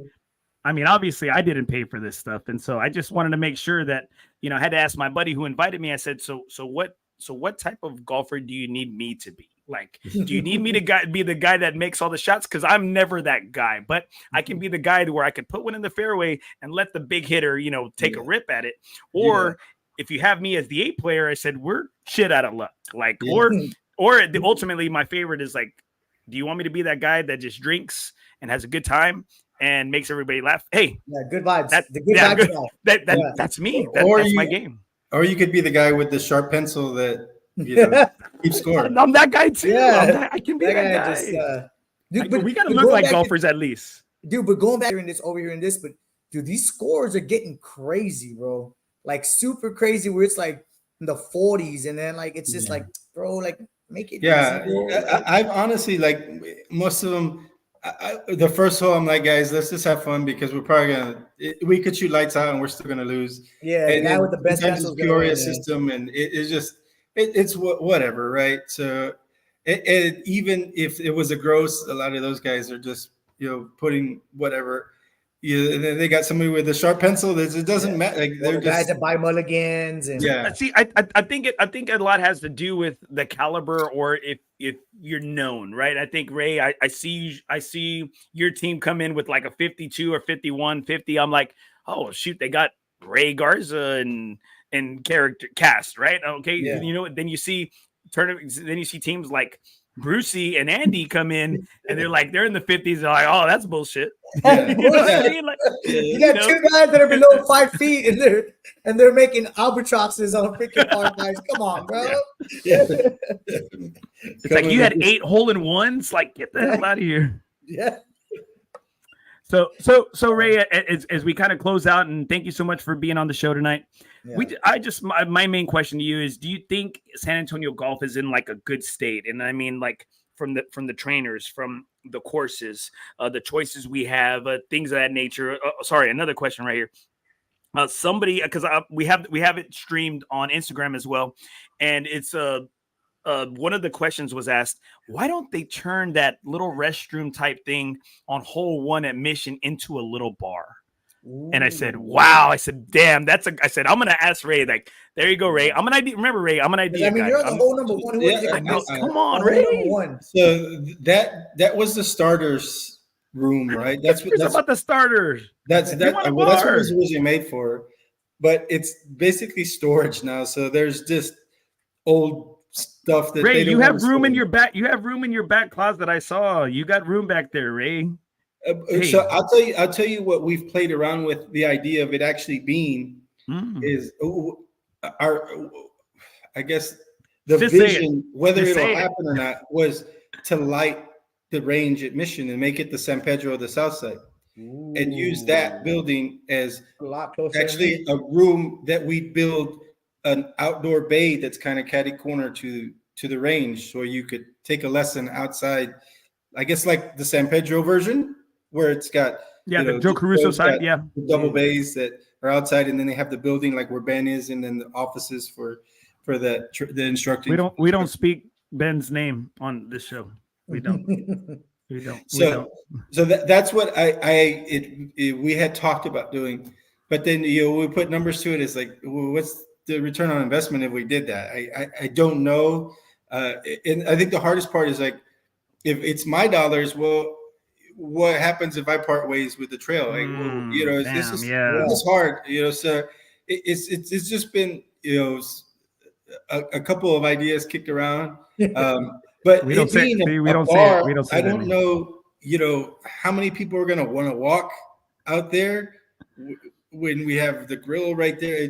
I mean, obviously, I didn't pay for this stuff, and so I just wanted to make sure that I had to ask my buddy who invited me. I said, "So what type of golfer do you need me to be? Like, do you need me to be the guy that makes all the shots? Because I'm never that guy, but I can be the guy where I could put one in the fairway and let the big hitter, take a rip at it. Or if you have me as the 8 player, I said we're shit out of luck. Like, or ultimately, my favorite is like." Do you want me to be that guy that just drinks and has a good time and makes everybody laugh? Hey, Yeah, good vibes. That- The good yeah, vibes. good. guy. That's me. Or That's you- my game. Or you could be the guy with the sharp pencil that keeps score. I'm that guy too. Yeah. I can be that guy. Just dude, but We gotta but look going like back to- golfers at least. dude, but going back over here in this, but dude, these scores are getting crazy, bro. Like super crazy, where it's like in the 40s, and then like it's just like, bro, like make it Yeah, easy, bro. I've honestly, like, most of them. The first hole, I'm like, guys, let's just have fun because we're probably we could shoot lights out and we're still gonna lose. Yeah, and the guy with the best sometimes pencil it's purely a system, and it's just it's whatever, right? So, even if it was a gross, a lot of those guys are just putting whatever. They got somebody with a sharp pencil. It doesn't matter. Like, they're guys just that buy mulligans, and See, I think a lot has to do with the caliber, or if you're known, right? I think Ray, I see your team come in with like a 52 or 51, 50. I'm like, oh shoot, they got Ray Garza and character cast, right? Okay, then you see teams like Brucey and Andy come in, and they're in the 50s. They're like, oh, that's bullshit. You know what I mean? Like, you got two guys that are below 5 feet, and they're making albatrosses on freaking par fives. Come on, bro. It's like you had 8 hole-in-ones. Like, get the hell out of here. Yeah. So Ray, as we kind of close out, and thank you so much for being on the show tonight. Yeah. My main question to you is: do you think San Antonio golf is in like a good state? And I mean, like from the trainers, from the courses, the choices we have, things of that nature. Sorry, another question right here. Somebody, because we have it streamed on Instagram as well, and it's one of the questions was asked, why don't they turn that little restroom type thing on hole 1 at Mission into a little bar? Ooh. And I said, wow. I said, damn, I said, I'm going to ask Ray. Like, there you go, Ray. I'm an idea. Remember, Ray, I'm an idea. I mean, guy. you're the hole number 1. Come on, Ray. So that was the starters room, right? That's about the starters. That's what it was originally made for. But it's basically storage now. So there's just old stuff that Ray, you have room in your back. You have room in your back closet. I saw you got room back there, Ray. So I'll tell you what we've played around with. The idea of it actually being is I guess the just vision, whether it'll happen or not, was to light the range at Mission and make it the San Pedro of the South Side. Ooh. And use that building as actually a room that we build an outdoor bay that's kind of catty corner to the range, so you could take a lesson outside. I guess like the San Pedro version, where it's got the Joe Caruso side, double bays that are outside, and then they have the building like where Ben is, and then the offices for the instructing. We don't speak Ben's name on this show. We don't. So that's what we had talked about doing, but then we put numbers to it. It's like, well, what's the return on investment if we did that? I don't know, and I think the hardest part is like, if it's my dollars, well, what happens if I part ways with the trail? Like, this is hard, So it's just been a couple of ideas kicked around. But we don't say it. We don't bar, say it. I don't know, how many people are going to want to walk out there when we have the grill right there.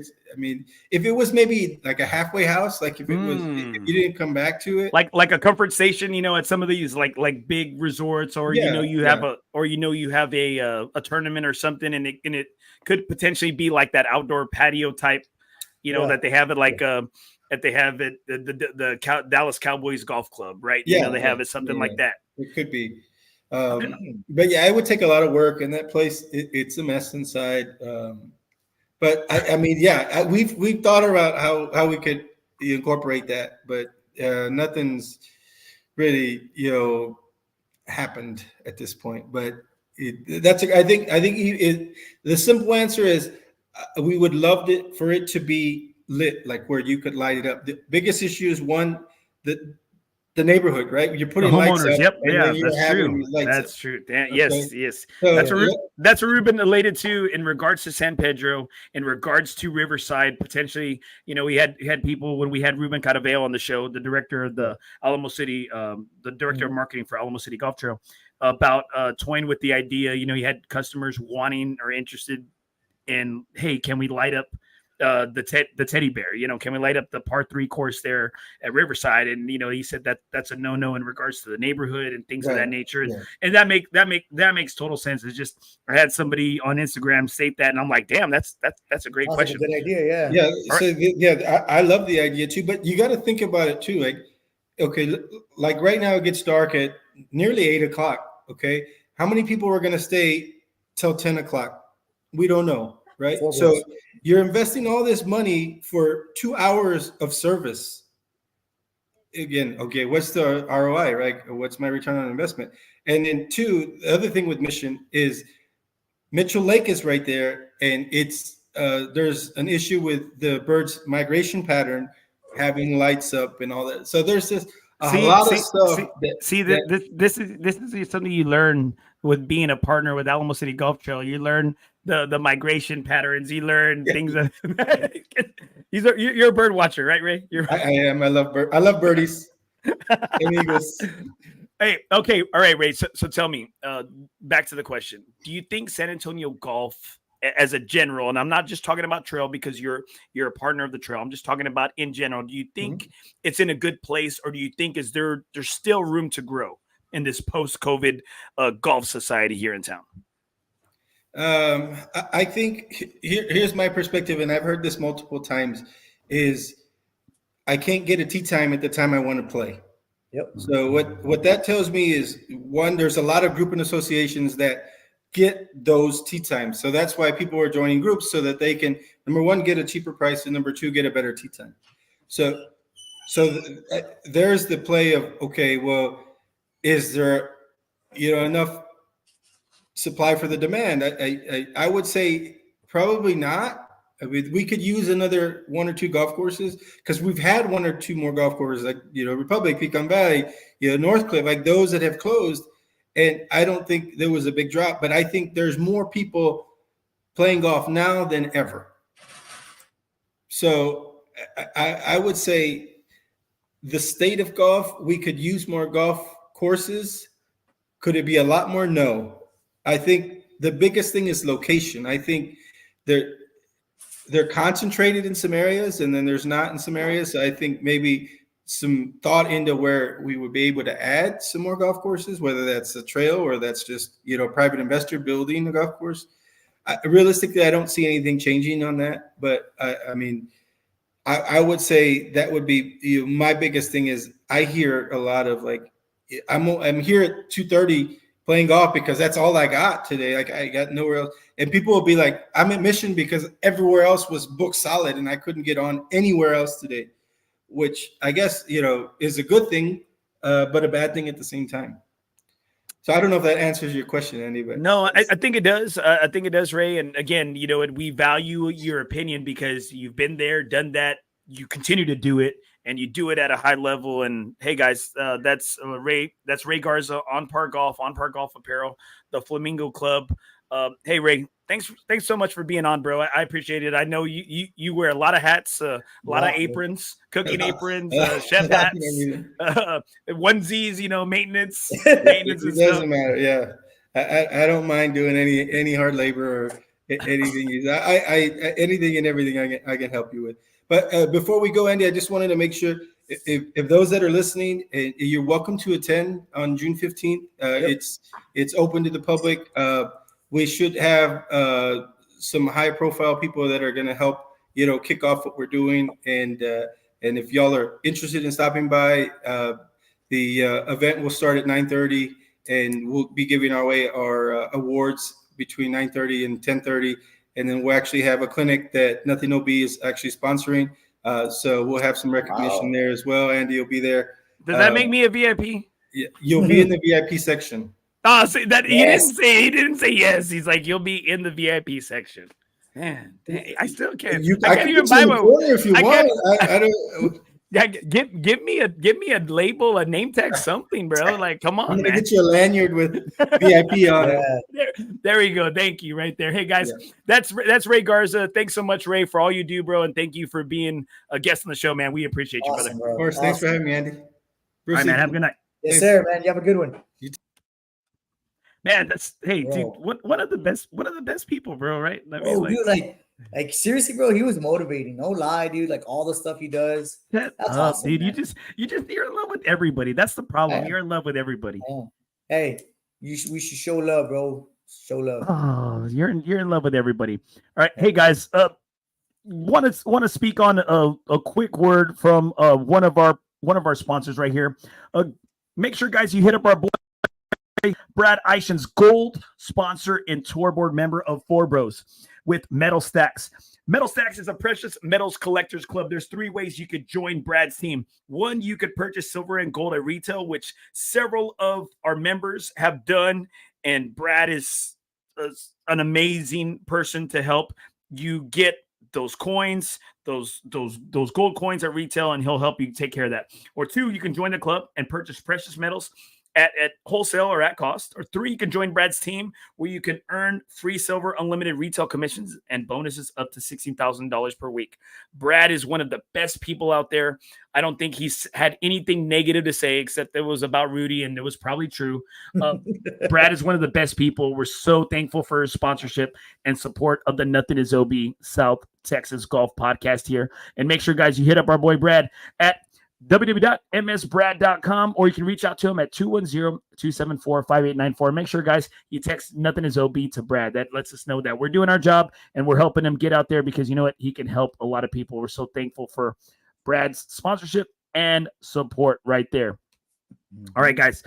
If it was maybe like a halfway house, like if you didn't come back to it, like a comfort station, at some of these like big resorts, or you have a tournament or something, and it could potentially be like that outdoor patio type, that they have it like that they have it the Dallas Cowboys Golf Club, right? They have it something like that. It could be. But yeah, it would take a lot of work, and that place it's a mess inside. But we've thought about how we could incorporate that, but nothing's really happened at this point. But I think the simple answer is we would love for it to be lit, like where you could light it up. The biggest issue is one, that the neighborhood, right? You're The putting lights homeowners. up, Yep. and Yeah, then you're that's having true. these lights That's up. true. Okay. Yes. So, That's what Ruben related to in regards to San Pedro, in regards to Riverside. Potentially, we had people when we had Ruben Caraveo on the show, the director of the Alamo City, the director of marketing for Alamo City Golf Trail, about toying with the idea. He had customers wanting or interested in, hey, can we light up the teddy bear? Can we light up the par 3 course there at Riverside? And he said that that's a no in regards to the neighborhood and things of that nature. And that makes total sense. It's just I had somebody on Instagram state that, and I'm like, damn, that's a great question. A good idea, yeah. So I love the idea too, but you got to think about it too. Like, okay, like right now it gets dark at nearly 8:00. Okay, how many people are going to stay till 10:00? We don't know, right? So you're investing all this money for 2 hours of service. Again, okay, what's the ROI, right? What's my return on investment? And then two, the other thing with Mission is Mitchell Lake is right there, and it's there's an issue with the birds' migration pattern having lights up and all that. So there's just a lot of stuff. This is something you learn with being a partner with Alamo City Golf Trail. You learn the migration patterns. You learn things that you're a bird watcher, right, Ray? I am. I love birdies and eagles. Hey, okay, all right, Ray. So tell me, back to the question: do you think San Antonio golf, as a general, and I'm not just talking about trail because you're a partner of the trail, I'm just talking about in general, do you think it's in a good place, or do you think there's still room to grow in this post-COVID golf society here in town? I think here's my perspective, and I've heard this multiple times, is I can't get a tee time at the time I want to play. Yep. So what that tells me is, one, there's a lot of group and associations that get those tee times. So that's why people are joining groups, so that they can, number one, get a cheaper price, and number two, get a better tee time. So there's the play of, okay, well, is there enough supply for the demand? I would say probably not. I mean, we could use another 1 or 2 golf courses, because we've had 1 or 2 more golf courses, like Republic, Pecan Valley, Northcliffe, like those that have closed, and I don't think there was a big drop. But I think there's more people playing golf now than ever. So I would say the state of golf, we could use more golf courses. Could it be a lot more? No. I think the biggest thing is location. I think they're concentrated in some areas, and then there's not in some areas. So I think maybe some thought into where we would be able to add some more golf courses, whether that's a trail or that's just, a private investor building a golf course. Realistically, I don't see anything changing on that. But I would say that would be my biggest thing is I hear a lot of like, I'm here at 2:30 playing golf because that's all I got today. Like, I got nowhere else. And people will be like, I'm at Mission because everywhere else was booked solid and I couldn't get on anywhere else today, which I guess, is a good thing, but a bad thing at the same time. So I don't know if that answers your question, Andy. But no, I think it does. I think it does, Ray. And again, and we value your opinion because you've been there, done that. You continue to do it, and you do it at a high level. And hey, guys, that's Ray. That's Ray Garza, On Par Golf Apparel, the Flamingo Club. Hey, Ray, thanks so much for being on, bro. I appreciate it. I know you wear a lot of hats, a lot of aprons, cooking aprons, chef hats, onesies, maintenance it and doesn't stuff. matter. Yeah, I don't mind doing any hard labor or anything. I anything and everything I can help you with. But before we go, Andy, I just wanted to make sure if those that are listening, you're welcome to attend on June 15th. It's open to the public. We should have some high profile people that are going to help, kick off what we're doing. And if y'all are interested in stopping by, the event will start at 9:30, and we'll be giving away our awards between 9:30 and 10:30. And then we'll actually have a clinic that Nothing OB is actually sponsoring. So we'll have some recognition there as well. Andy will be there. Does that make me a VIP? Yeah, you'll be in the VIP section. Oh, so that he didn't say yes. He's like, you'll be in the VIP section. Man, I still can't. I can't even buy one if you want. I don't. Yeah, give me a label, a name tag, something, bro. Like, come I'm on, gonna man. get you a lanyard with VIP on it. There we go. Thank you, right there. Hey guys, that's Ray Garza. Thanks so much, Ray, for all you do, bro, and thank you for being a guest on the show, man. We appreciate you, brother. Bro. Of course, thanks for having me, Andy. All Brucey, right, man. Have a good night. Yes, sir, man. You have a good one. Man, that's Bro. dude, one of the best people, bro, right? I mean, Bro, dude, like seriously, bro, he was motivating. No lie, dude. Like all the stuff he does. That's awesome, dude. man. You're in love with everybody. That's the problem. Man. You're in love with everybody. Hey, we should show love, bro. Show love. Oh, you're in love with everybody. All right, hey guys, want to speak on a quick word from one of our sponsors right here. Make sure, guys, you hit up our boy Brad Eichen's gold sponsor and tour board member of FOREBROS with Metal Stacks. Metal Stacks is a precious metals collectors club. There's 3 ways you could join Brad's team. 1, you could purchase silver and gold at retail, which several of our members have done, and Brad is an amazing person to help you get those coins, those gold coins at retail, and he'll help you take care of that. Or 2, you can join the club and purchase precious metals at wholesale or at cost. Or 3, you can join Brad's team where you can earn free silver, unlimited retail commissions, and bonuses up to $16,000 per week. Brad is one of the best people out there. I don't think he's had anything negative to say except it was about Rudy, and it was probably true. Brad is one of the best people. We're so thankful for his sponsorship and support of the Nothing is OB South Texas Golf Podcast here. And make sure, guys, you hit up our boy Brad at www.msbrad.com, or you can reach out to him at 210-274-5894. Make sure, guys, you text Nothing is OB to Brad. That lets us know that we're doing our job and we're helping him get out there, because you know what? He can help a lot of people. We're so thankful for Brad's sponsorship and support right there. All right, guys.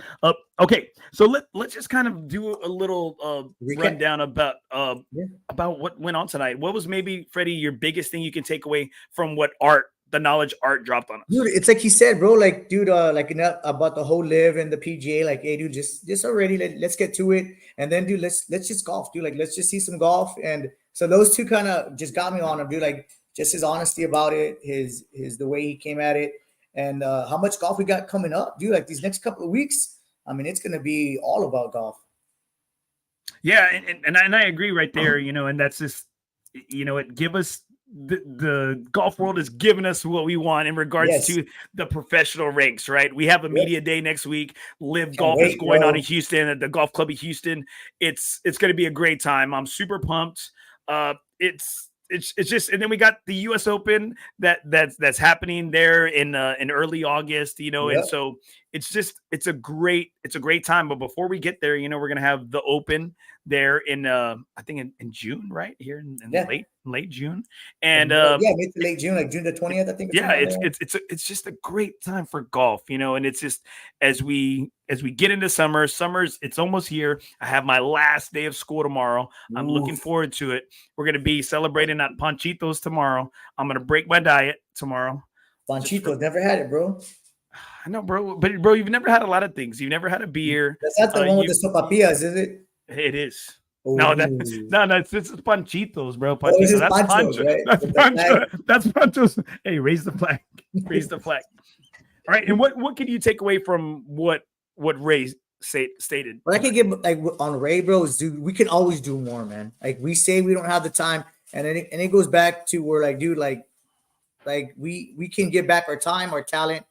Okay, so let's just kind of do a little rundown about what went on tonight. What was maybe, Freddie, your biggest thing you can take away from what the knowledge Art dropped on us? Dude, it's like he said, bro, like, dude, about the whole live and the PGA, like, hey, dude, just already, let's get to it. And then, dude, let's just golf, dude. Like, let's just see some golf. And so those 2 kind of just got me on him, dude. Like, just his honesty about it, his the way he came at it, and how much golf we got coming up, dude. Like these next couple of weeks, I mean, it's gonna be all about golf. Yeah, and I agree right there. You know, and that's just, you know, it give us the golf world has given us what we want in regards to the professional ranks, right? We have a media day next week. Live Golf is going on in Houston at the Golf Club of Houston. It's going to be a great time. I'm super pumped. It's just, and then we got the U.S. Open that's happening there in early August, you know, and so it's a great time. But before we get there, you know, we're gonna have the Open there in I think in June, right here in late June, and mid to late June, like June the 20th, I think. It's just a great time for golf, you know, and it's just as we get into summer's it's almost here. I have my last day of school tomorrow. I'm looking forward to it. We're gonna be celebrating at Panchitos tomorrow. I'm gonna break my diet tomorrow. Panchitos, never had it, bro. I know, bro, but bro, you've never had a lot of things. You've never had a beer. That's not the one with the sopapillas, is it? It is. No, it's Panchitos, bro. Panchitos. That's Pancho. Right? That's Panchos. Hey, raise the flag. Raise the flag. All right. And what can you take away from what Ray stated? What I can give, like, on Ray, bro, is, dude, we can always do more, man. Like, we say we don't have the time, and it goes back to where, like, dude, like we can give back our time, our talent,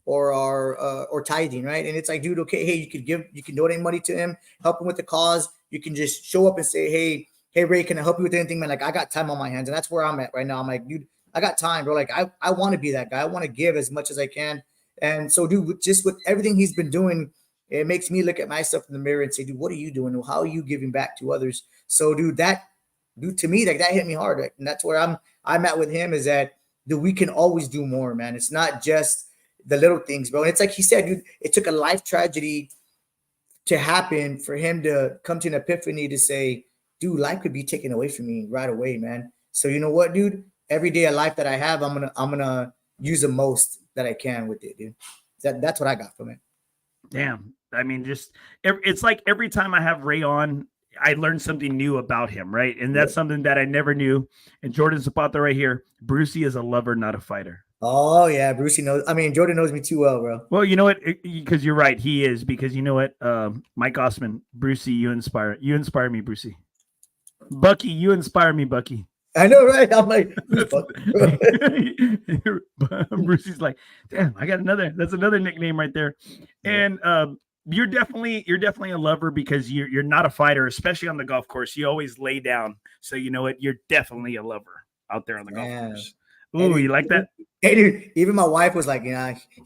or our or tithing, right? And it's like, dude, okay, hey, you can donate money to him, help him with the cause. You can just show up and say, hey, Ray, can I help you with anything, man? Like, I got time on my hands, and that's where I'm at right now. I'm like, dude, I got time, bro. Like, I want to be that guy. I want to give as much as I can. And so, dude, just with everything he's been doing, it makes me look at myself in the mirror and say, dude, what are you doing? How are you giving back to others? So, dude, to me, like, that hit me hard. Right? And that's where I'm at with him, is that, dude, we can always do more, man. It's not just the little things, bro. And it's like he said, dude, it took a life tragedy to happen for him to come to an epiphany to say, dude, life could be taken away from me right away, man. So you know what, dude? Every day of life that I have, I'm gonna use the most that I can with it, dude. That's what I got from it. Damn. I mean, just it's like every time I have Ray on, I learned something new about him, right? And that's something that I never knew. And Jordan Zapata right here, Brucey is a lover, not a fighter. Oh yeah, Brucey knows. I mean, Jordan knows me too well, bro. Well, you know what? Because you're right, he is. Because you know what, Mike Osman, Brucey, you inspire me, Brucey. Bucky, you inspire me, Bucky. I know, right? I'm like, Brucey's like, damn, I got another. That's another nickname right there. And you're definitely a lover because you're not a fighter, especially on the golf course. You always lay down. So you know what? You're definitely a lover out there on the golf course. Ooh, you like that? Hey, dude, even my wife was like, he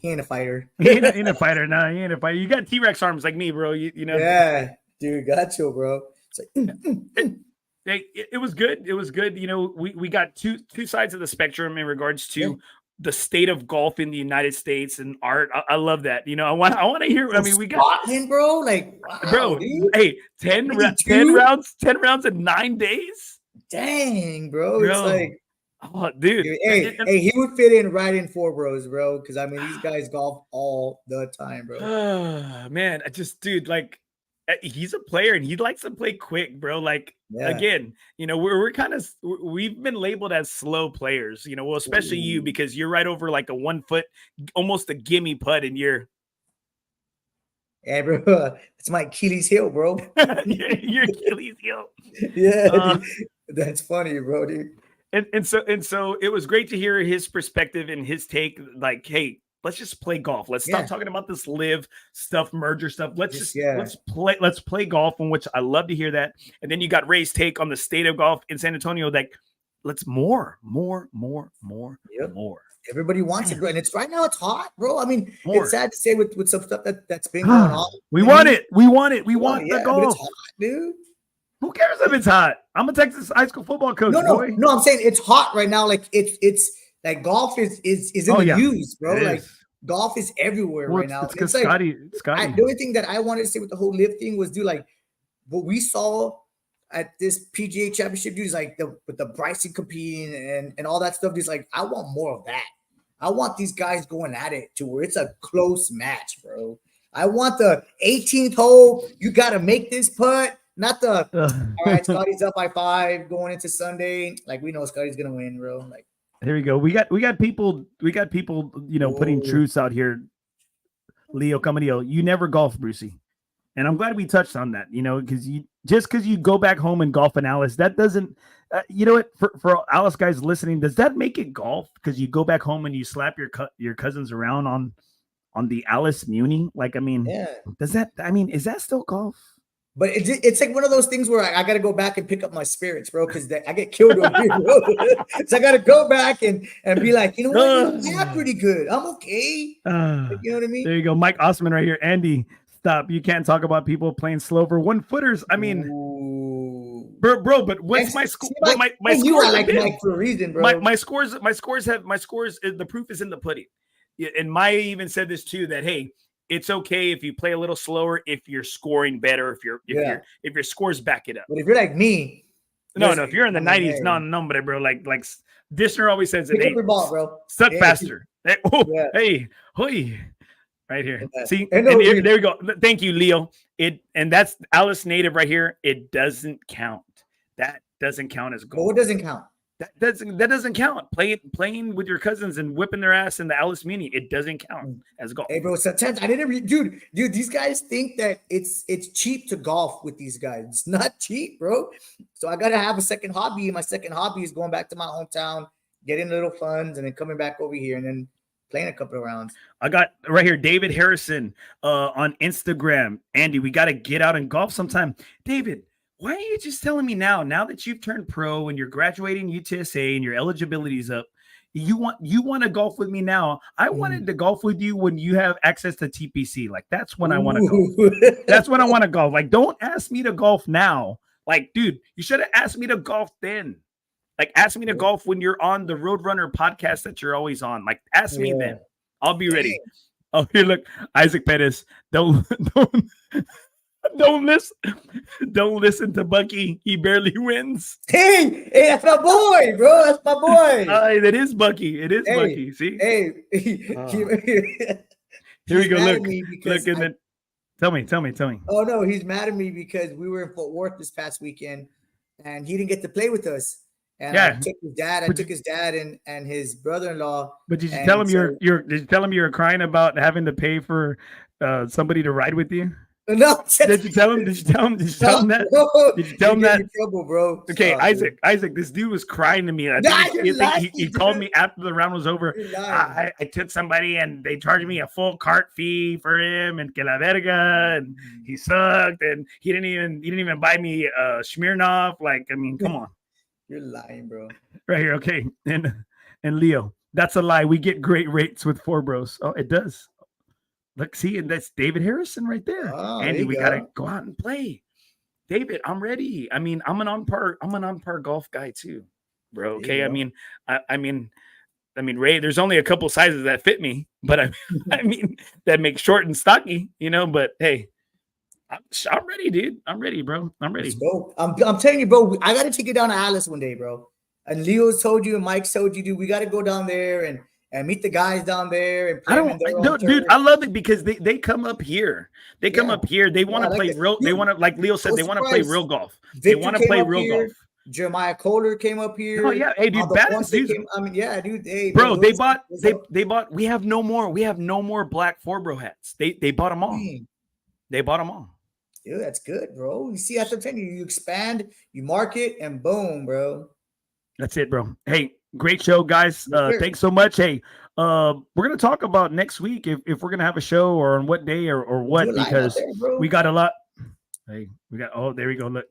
ain't a fighter. He ain't a fighter. No, he ain't a fighter. You got T-Rex arms like me, bro. You know? Yeah, dude, got you, bro. It's like, it was good. It was good. You know, we got two sides of the spectrum in regards to the state of golf in the United States and art. I love that. You know, I want to hear. I mean, we got Scotland, bro. Like, wow, bro. Dude. Hey, 10 rounds in 9 days. Dang, bro. It's like, oh, dude. Hey, he would fit in right in FOREBROS, bro. Because I mean, these guys golf all the time, bro. Man, dude, like, he's a player and he likes to play quick, bro. Like, again, you know, we've been labeled as slow players, you know, well, especially you, because you're right over like a 1 foot, almost a gimme putt, and you're. Yeah, bro. It's my Achilles heel, bro. Your Achilles heel. Yeah, that's funny, bro, dude. And so it was great to hear his perspective and his take. Like, hey, let's just play golf. Let's stop talking about this live stuff, merger stuff. Let's play golf, in which I love to hear that. And then you got Ray's take on the state of golf in San Antonio. Like, let's more. Everybody wants it, bro. And it's right now, it's hot, bro. I mean, it's sad to say with some stuff that's been going on. We want it. We want the golf. But it's hot, dude. Who cares if it's hot? I'm a Texas high school football coach. No, I'm saying it's hot right now. Like it's like golf is in the news, bro. Like golf is everywhere right now. It's because like, Scotty. The only thing that I wanted to say with the whole live thing was, dude, like what we saw at this PGA championship, dude, is like with the Bryson competing and all that stuff. Dude, like, I want more of that. I want these guys going at it to where it's a close match, bro. I want the 18th hole. You got to make this putt. Not the all right, Scotty's up by 5 going into Sunday. Like, we know Scotty's gonna win, bro. Like, here we go. We got people, you know, putting truths out here. Leo Camarillo, you never golf, Brucey. And I'm glad we touched on that, you know, because you go back home and golf in Alice, that doesn't you know what, for Alice guys listening, does that make it golf? Because you go back home and you slap your cousins around on the Alice Muni? Like, I mean, is that still golf? But it's like one of those things where I got to go back and pick up my spirits, bro, because I get killed over here, bro. So I got to go back and be like, you know what? I'm pretty good. I'm okay. You know what I mean? There you go. Mike Osman right here. Andy, stop. You can't talk about people playing slow for 1-footers. I mean, bro, but what's my score? My scores like Mike for a reason, bro. My scores. The proof is in the pudding. And Maya even said this too, that, hey, it's okay if you play a little slower if you're scoring better, if your scores back it up. But if you're like me, if you're in the 90s, no, bro. Like Dishner always says it. Pick up your ball, bro. Suck faster. Hey, right here. See, there we go. Thank you, Leo. And that's Alice native right here. It doesn't count. That doesn't count as goal. What doesn't count? That doesn't count. Playing with your cousins and whipping their ass in the Alice Muni, it doesn't count as golf. Hey, bro, sometimes I didn't dude. These guys think that it's cheap to golf with these guys. It's not cheap, bro. So I gotta have a second hobby. My second hobby is going back to my hometown, getting little funds, and then coming back over here and then playing a couple of rounds. I got right here David Harrison on Instagram. Andy, we got to get out and golf sometime. David, why are you just telling me now that you've turned pro and you're graduating UTSA and your eligibility is up, you want to golf with me now? I wanted to golf with you when you have access to TPC. Like, that's when I want to golf. That's when I want to golf. Like, don't ask me to golf now. Like, dude, you should have asked me to golf then. Like, ask me to golf when you're on the Roadrunner podcast that you're always on. Like, ask me then. I'll be ready. Oh, here, look, Isaac Pettis. Don't listen to Bucky. He barely wins. Hey, that's my boy, bro. That's my boy. That is Bucky. It is Bucky. See? Hey. Here we go. Look, and then tell me. Oh no, he's mad at me because we were in Fort Worth this past weekend and he didn't get to play with us. And Yeah. I took his dad. I took his dad and his brother-in-law. But did you and tell him so- did you tell him you were crying about having to pay for somebody to ride with you? No, Did you tell him? Did you tell him? Did you tell him that? bro. Did you tell him You're that? getting in trouble, bro. Okay, Stop, Isaac, this dude was crying to me. I Nah, think you're he lying, called dude. me after the round was over. You're lying. I took somebody and they charged me a full cart fee for him and que la verga, and he sucked and he didn't even buy me Smirnoff. Like, I mean, come on. You're lying, bro. Right here, okay. And Leo, that's a lie. We get great rates with FOREBROS. Oh, it does. Look, see, and that's David Harrison right there. Oh, Andy, there we you gotta go. go out and play. David, I'm ready. I mean, I'm an on par golf guy too, bro. Okay. There I you mean, I mean, Ray, there's only a couple sizes that fit me, but I mean that make short and stocky, you know. But hey, I'm ready, dude. I'm ready, bro. I'm ready. Let's go. I'm telling you, bro. I gotta take you down to Alice one day, bro. And Leo's told you, and Mike's told you, dude. We gotta go down there and meet the guys down there. And play in their own Dude, turf. I love it because they come up here. They come Yeah. up here. They want to like play that. real. They Dude, want to, like Leo said, no they want to play surprise. real golf. They Victor want to came play up real here. golf. Jeremiah Kohler came up here. Oh yeah, hey dude, The badass ones that dudes. came- I mean, yeah, dude. Hey, Bro, man, they those- bought those they are- bought. We have no more black FOREBRO hats. They bought them all. Dang. They bought them all. Dude, that's good, bro. You see, after 10, you expand, you market, and boom, bro. That's it, bro. Hey, great show, guys. Yes, sir. Thanks so much. Hey, we're gonna talk about next week if we're gonna have a show or on what day or what, Do a line out because there, bro. we got a lot. Hey, we got there we go. Look.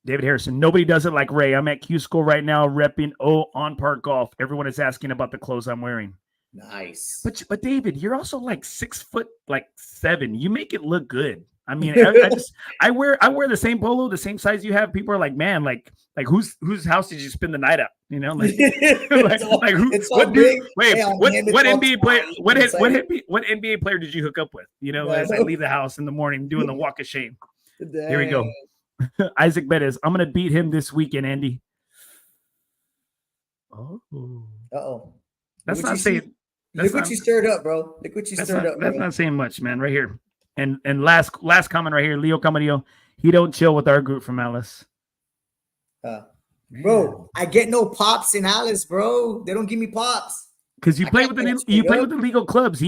David Harrison. Nobody does it like Ray. I'm at Q School right now repping On Par Golf. Everyone is asking about the clothes I'm wearing. Nice. But David, you're also like 6'7". You make it look good. I mean, I wear the same polo, the same size you have. People are like, man, like whose house did you spend the night at? You know, like, what NBA player? What NBA player did you hook up with? You know, as I leave the house in the morning doing the walk of shame. Here we go. Isaac Bettis. I'm gonna beat him this weekend, Andy. Oh, that's not saying. Look what you stirred up, bro. Look what you stirred up. That's not saying much, man. Right here, and last comment right here, Leo Camarillo. He don't chill with our group from Alice. Bro, I get no pops in Alice, bro. They don't give me pops because you play with the legal clubs.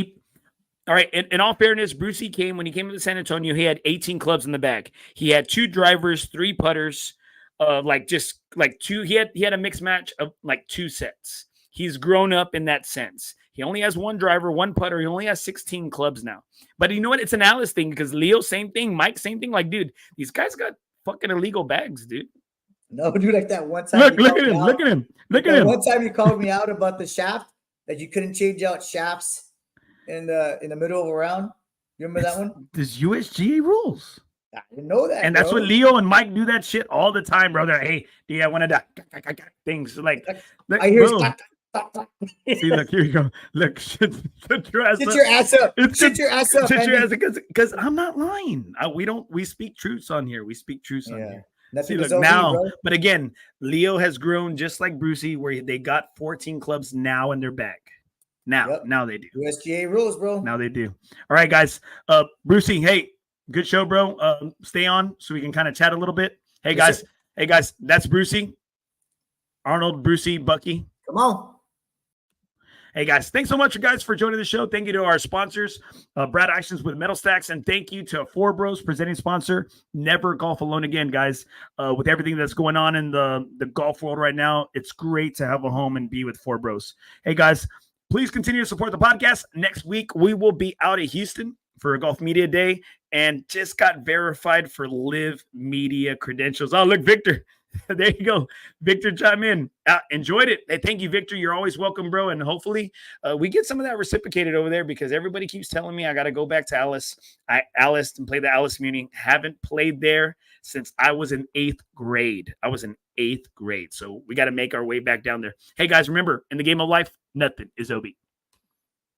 All right. In all fairness, Brucey when he came to San Antonio, he had 18 clubs in the bag. He had 2 drivers, 3 putters, two. He had a mixed match of like 2 sets. He's grown up in that sense. He only has 1 driver, 1 putter. He only has 16 clubs now. But you know what? It's an Alice thing because Leo, same thing. Mike, same thing. Like, dude, these guys got fucking illegal bags, dude. No, dude, like that one time. Look at him. One time you called me out about the shaft, that you couldn't change out shafts in the middle of a round. You remember that one? There's USGA rules. I didn't know that. And that's what Leo and Mike do that shit all the time, bro. They're, hey, yeah, one of the things like I hear stop. See, look, here you go. Look, shut your ass up. Shut your ass up. Because I'm not lying. We speak truths on here. We speak truths on here. See, look, now, but again, Leo has grown just like Brucey, where they got 14 clubs now in their bag. Now they do. USGA rules, bro. Now they do. All right, guys. Brucey, hey, good show, bro. Stay on so we can kind of chat a little bit. Hey, guys. Hey, guys. That's Brucey. Arnold, Brucey, Bucky. Come on. Hey, guys. Thanks so much, guys, for joining the show. Thank you to our sponsors, Brad Actions with Metal Stacks, and thank you to FOREBROS, presenting sponsor. Never golf alone again, guys. With everything that's going on in the golf world right now, it's great to have a home and be with FOREBROS. Hey, guys. Please continue to support the podcast. Next week, we will be out at Houston for a Golf Media Day and just got verified for Live Media credentials. Oh, look, Victor. There you go. Victor, chime in. Enjoyed it. Hey, thank you, Victor. You're always welcome, bro. And hopefully we get some of that reciprocated over there because everybody keeps telling me I got to go back to Alice. Alice and play the Alice Muni. Haven't played there since I was in 8th grade. So we got to make our way back down there. Hey, guys, remember, in the game of life, nothing is OB.